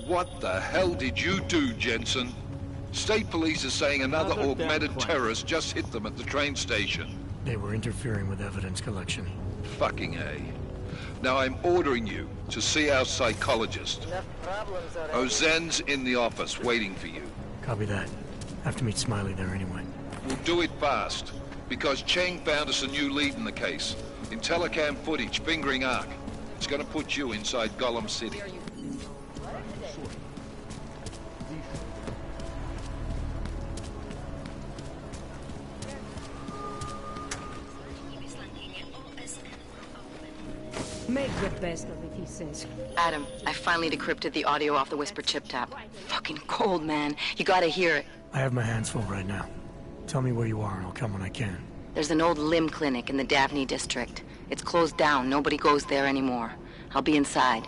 What the hell did you do, Jensen? State police are saying another augmented terrorist just hit them at the train station. They were interfering with evidence collection. Fucking A. Now I'm ordering you to see our psychologist. Ozen's in the office waiting for you. Copy that. Have to meet Smiley there anyway. We'll do it fast, because Cheng found us a new lead in the case. In telecam footage fingering Ark. It's gonna put you inside Gollum City. Make the best of it, he says. Adam, I finally decrypted the audio off the Whisper chip tap. Fucking cold, man. You gotta hear it. I have my hands full right now. Tell me where you are and I'll come when I can. There's an old limb clinic in the Daphne district. It's closed down. Nobody goes there anymore. I'll be inside.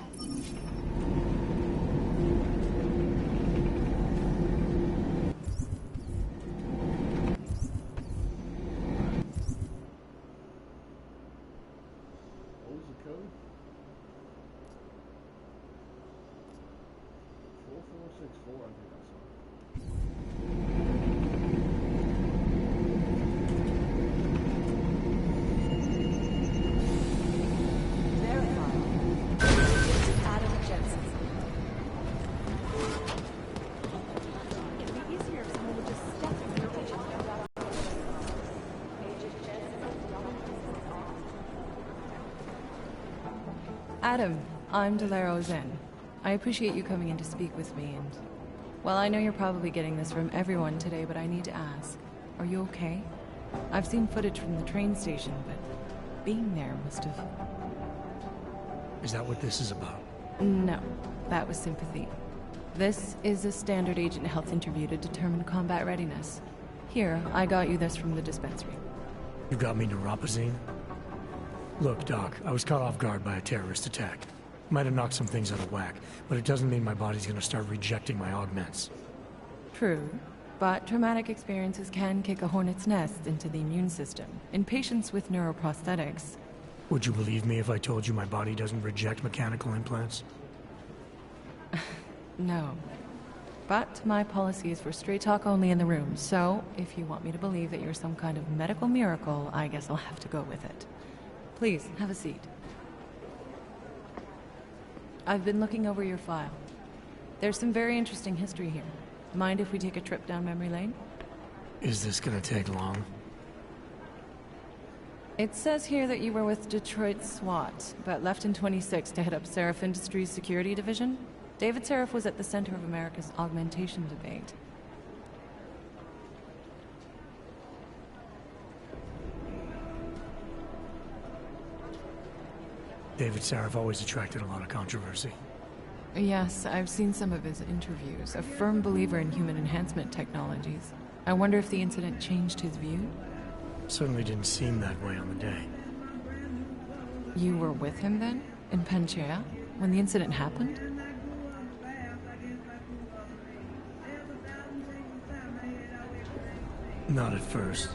What was the code? 4464, I think I saw. Adam Jensen. It'd be easier if someone would just step in the kitchen. Adam, I'm Delaro Zen. I appreciate you coming in to speak with me, and... well, I know you're probably getting this from everyone today, but I need to ask. Are you okay? I've seen footage from the train station, but being there must have... Is that what this is about? No, that was sympathy. This is a standard agent health interview to determine combat readiness. Here, I got you this from the dispensary. You got me neuropazine? Look, Doc, I was caught off guard by a terrorist attack. Might have knocked some things out of whack, but it doesn't mean my body's gonna start rejecting my augments. True, but traumatic experiences can kick a hornet's nest into the immune system. In patients with neuroprosthetics... Would you believe me if I told you my body doesn't reject mechanical implants? No. But my policy is for straight talk only in the room, so if you want me to believe that you're some kind of medical miracle, I guess I'll have to go with it. Please, have a seat. I've been looking over your file. There's some very interesting history here. Mind if we take a trip down memory lane? Is this gonna take long? It says here that you were with Detroit SWAT, but left in 26 to head up Seraph Industries' security division. David Seraph was at the center of America's augmentation debate. David Seraph always attracted a lot of controversy. Yes, I've seen some of his interviews. A firm believer in human enhancement technologies. I wonder if the incident changed his view? Certainly didn't seem that way on the day. You were with him then? In Panchea? When the incident happened? Not at first.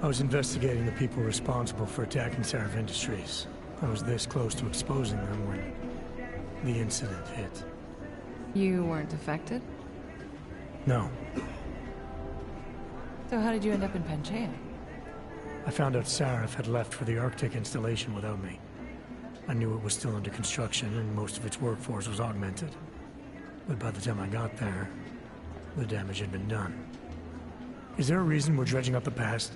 I was investigating the people responsible for attacking Seraph Industries. I was this close to exposing them when the incident hit. You weren't affected? No. So how did you end up in Panchea? I found out Seraph had left for the Arctic installation without me. I knew it was still under construction and most of its workforce was augmented. But by the time I got there, the damage had been done. Is there a reason we're dredging up the past?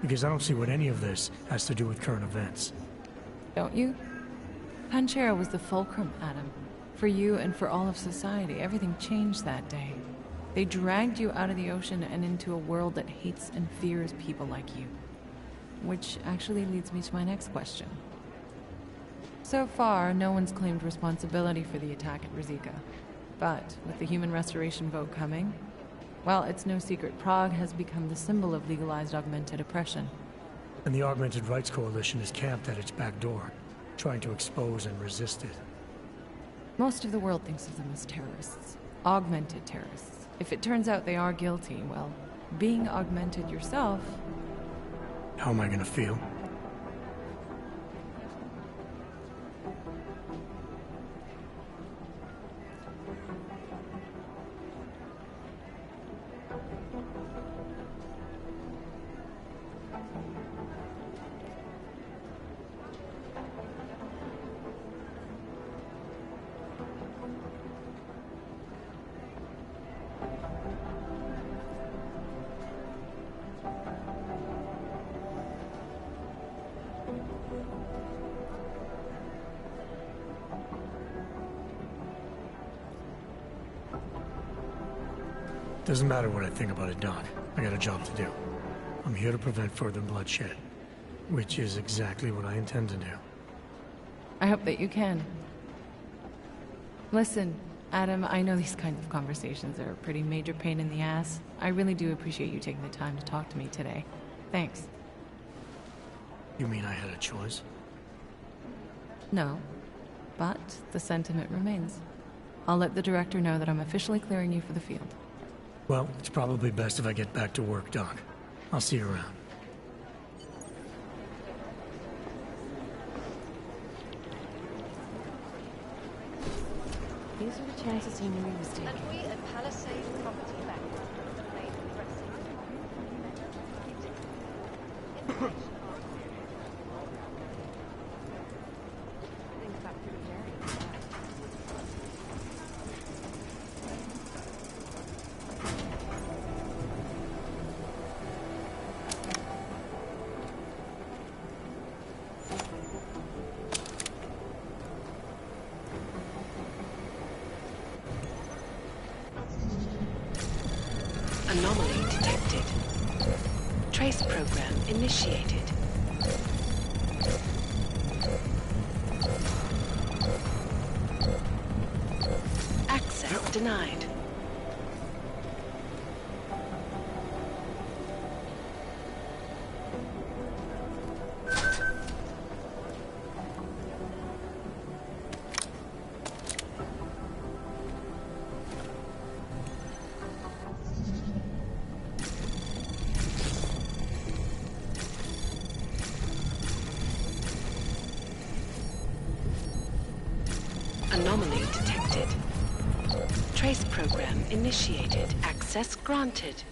Because I don't see what any of this has to do with current events. Don't you? Panchea was the fulcrum, Adam. For you and for all of society, everything changed that day. They dragged you out of the ocean and into a world that hates and fears people like you. Which actually leads me to my next question. So far, no one's claimed responsibility for the attack at Rizika. But with the human restoration vote coming, well, it's no secret Prague has become the symbol of legalized augmented oppression. And the Augmented Rights Coalition is camped at its back door, trying to expose and resist it. Most of the world thinks of them as terrorists. Augmented terrorists. If it turns out they are guilty, well, being augmented yourself... How am I gonna feel? Doesn't matter what I think about it, Doc. I got a job to do. I'm here to prevent further bloodshed, which is exactly what I intend to do. I hope that you can. Listen, Adam, I know these kinds of conversations are a pretty major pain in the ass. I really do appreciate you taking the time to talk to me today. Thanks. You mean I had a choice? No, but the sentiment remains. I'll let the director know that I'm officially clearing you for the field. Well, it's probably best if I get back to work, Doc. I'll see you around. These are the chances he knew he was taking. And we at Palisade Property Bank made pressing. Anomaly detected. Trace program initiated. Access denied. Anomaly detected. Trace program initiated. Access granted.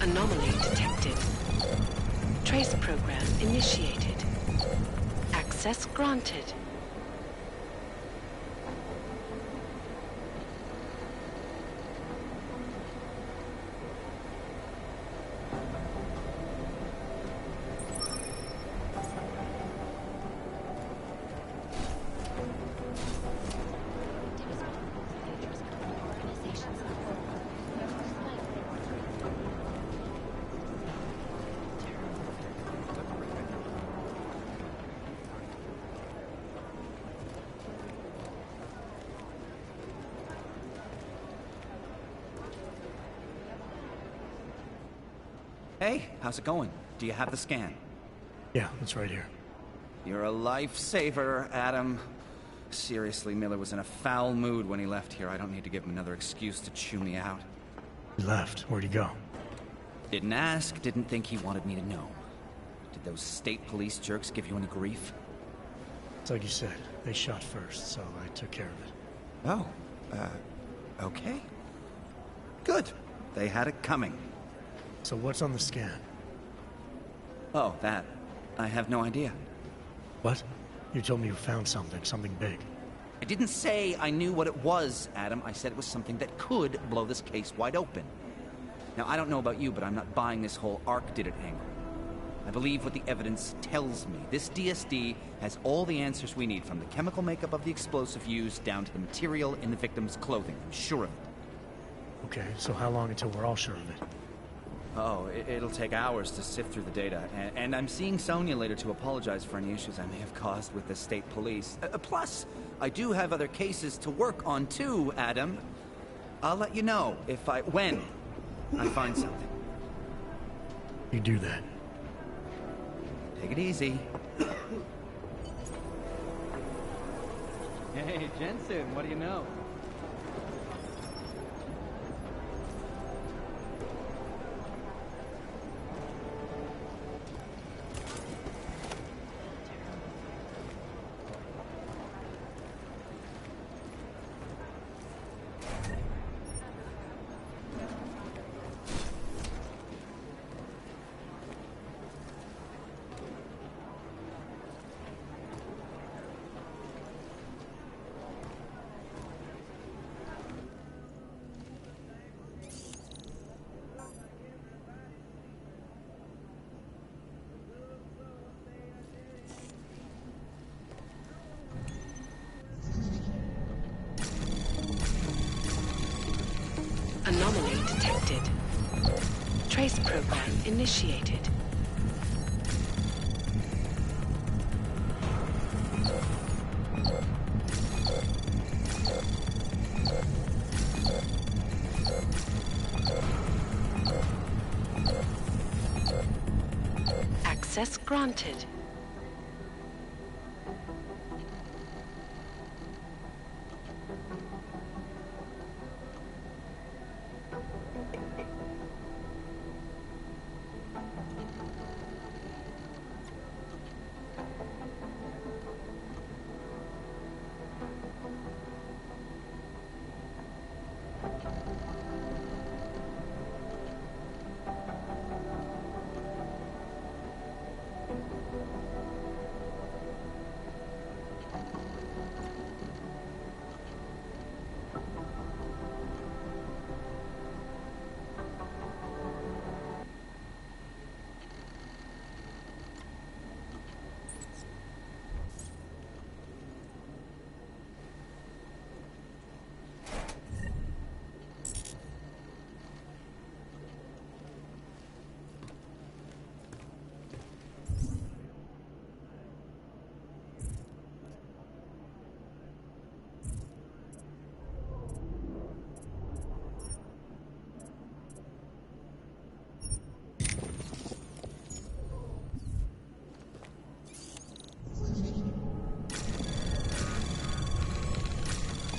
Anomaly detected. Trace program initiated. Access granted. Hey, how's it going? Do you have the scan? Yeah, it's right here. You're a lifesaver, Adam. Seriously, Miller was in a foul mood when he left here. I don't need to give him another excuse to chew me out. He left. Where'd he go? Didn't ask, didn't think he wanted me to know. Did those state police jerks give you any grief? It's like you said. They shot first, so I took care of it. Oh, Okay. Good. They had it coming. So what's on the scan? Oh, that. I have no idea. What? You told me you found something big. I didn't say I knew what it was, Adam. I said it was something that could blow this case wide open. Now, I don't know about you, but I'm not buying this whole Ark did it angle. I believe what the evidence tells me. This DSD has all the answers we need, from the chemical makeup of the explosive used down to the material in the victim's clothing. I'm sure of it. Okay, so how long until we're all sure of it? Oh, it'll take hours to sift through the data, and I'm seeing Sonia later to apologize for any issues I may have caused with the state police. Plus, I do have other cases to work on too, Adam. I'll let you know when I find something. You do that. Take it easy. Hey, Jensen, what do you know? Anomaly detected. Trace program initiated. Access granted.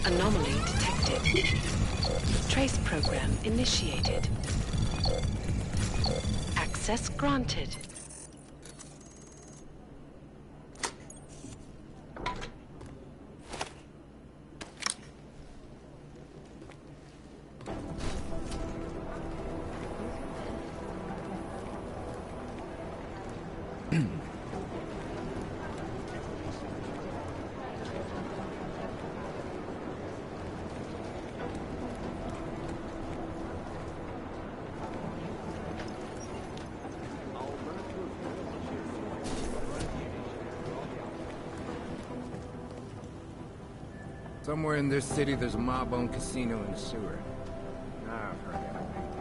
Anomaly detected. Trace program initiated. Access granted. Somewhere in this city, there's a mob-owned casino in the sewer. I've heard everything.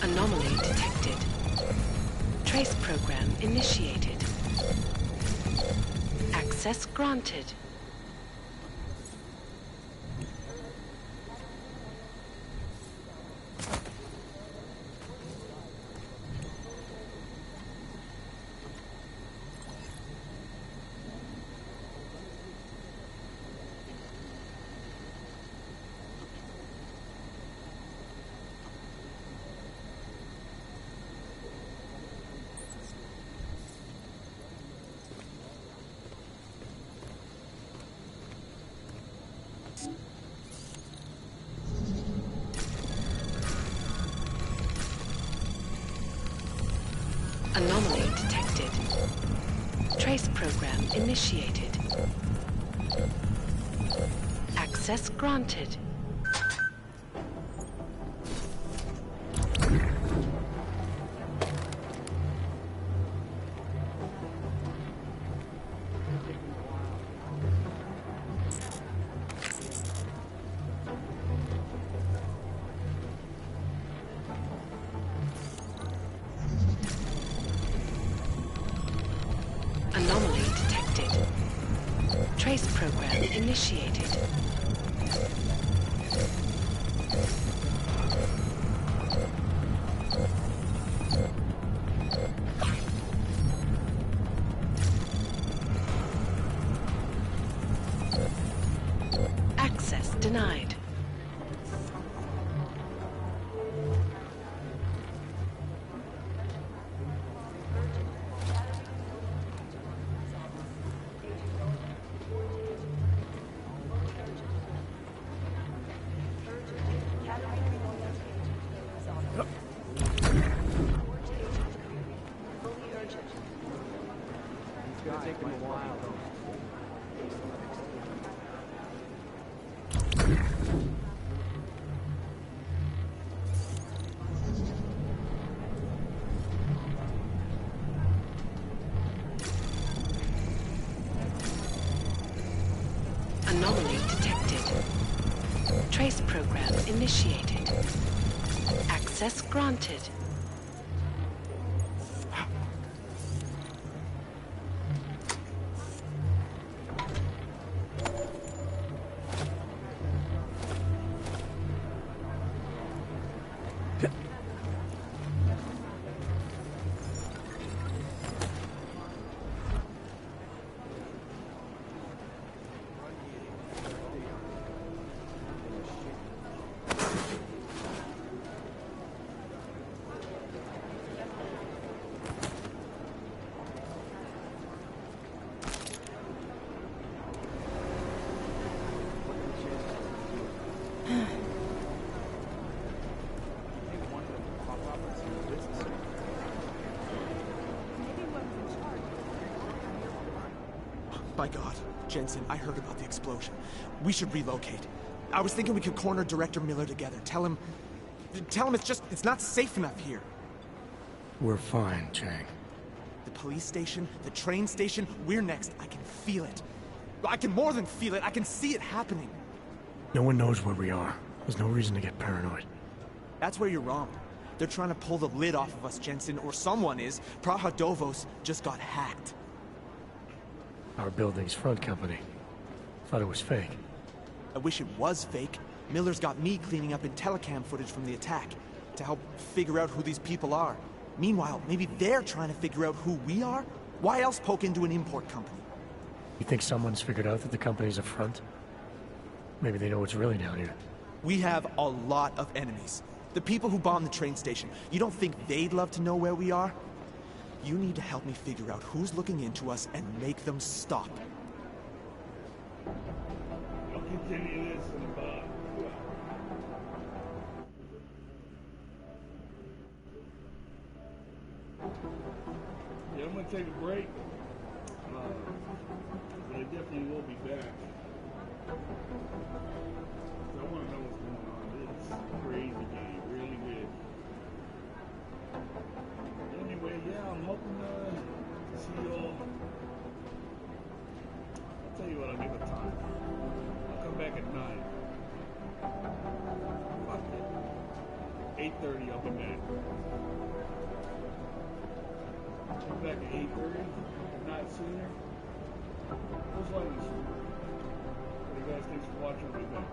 Anomaly detected. Trace program initiated. Access granted. initiated. Access granted. Anomaly detected. Trace program initiated. Access denied. It's gonna take them a while, though. Anomaly detected. Trace program initiated. Access granted. By God, Jensen, I heard about the explosion. We should relocate. I was thinking we could corner Director Miller together. Tell him it's not safe enough here. We're fine, Chang. The police station, the train station, we're next. I can feel it. I can more than feel it. I can see it happening. No one knows where we are. There's no reason to get paranoid. That's where you're wrong. They're trying to pull the lid off of us, Jensen, or someone is. Praha Dovos just got hacked. Our building's front company. Thought it was fake. I wish it was fake. Miller's got me cleaning up IntelliCam footage from the attack to help figure out who these people are. Meanwhile, maybe they're trying to figure out who we are? Why else poke into an import company? You think someone's figured out that the company's a front? Maybe they know what's really down here. We have a lot of enemies. The people who bombed the train station. You don't think they'd love to know where we are? You need to help me figure out who's looking into us and make them stop. I'll continue this in about... Yeah, I'm gonna take a break. But I definitely will be back. I want to know what's going on. It's a crazy game, really good. Anyway, yeah, I'm hoping to see you all. I'll tell you what, I'll give it time. I'll come back at 9. Fuck it. 8:30, I'll be back. Come back at 8:30, if not sooner. Most likely sooner. But you guys, thanks for watching. I'll be back.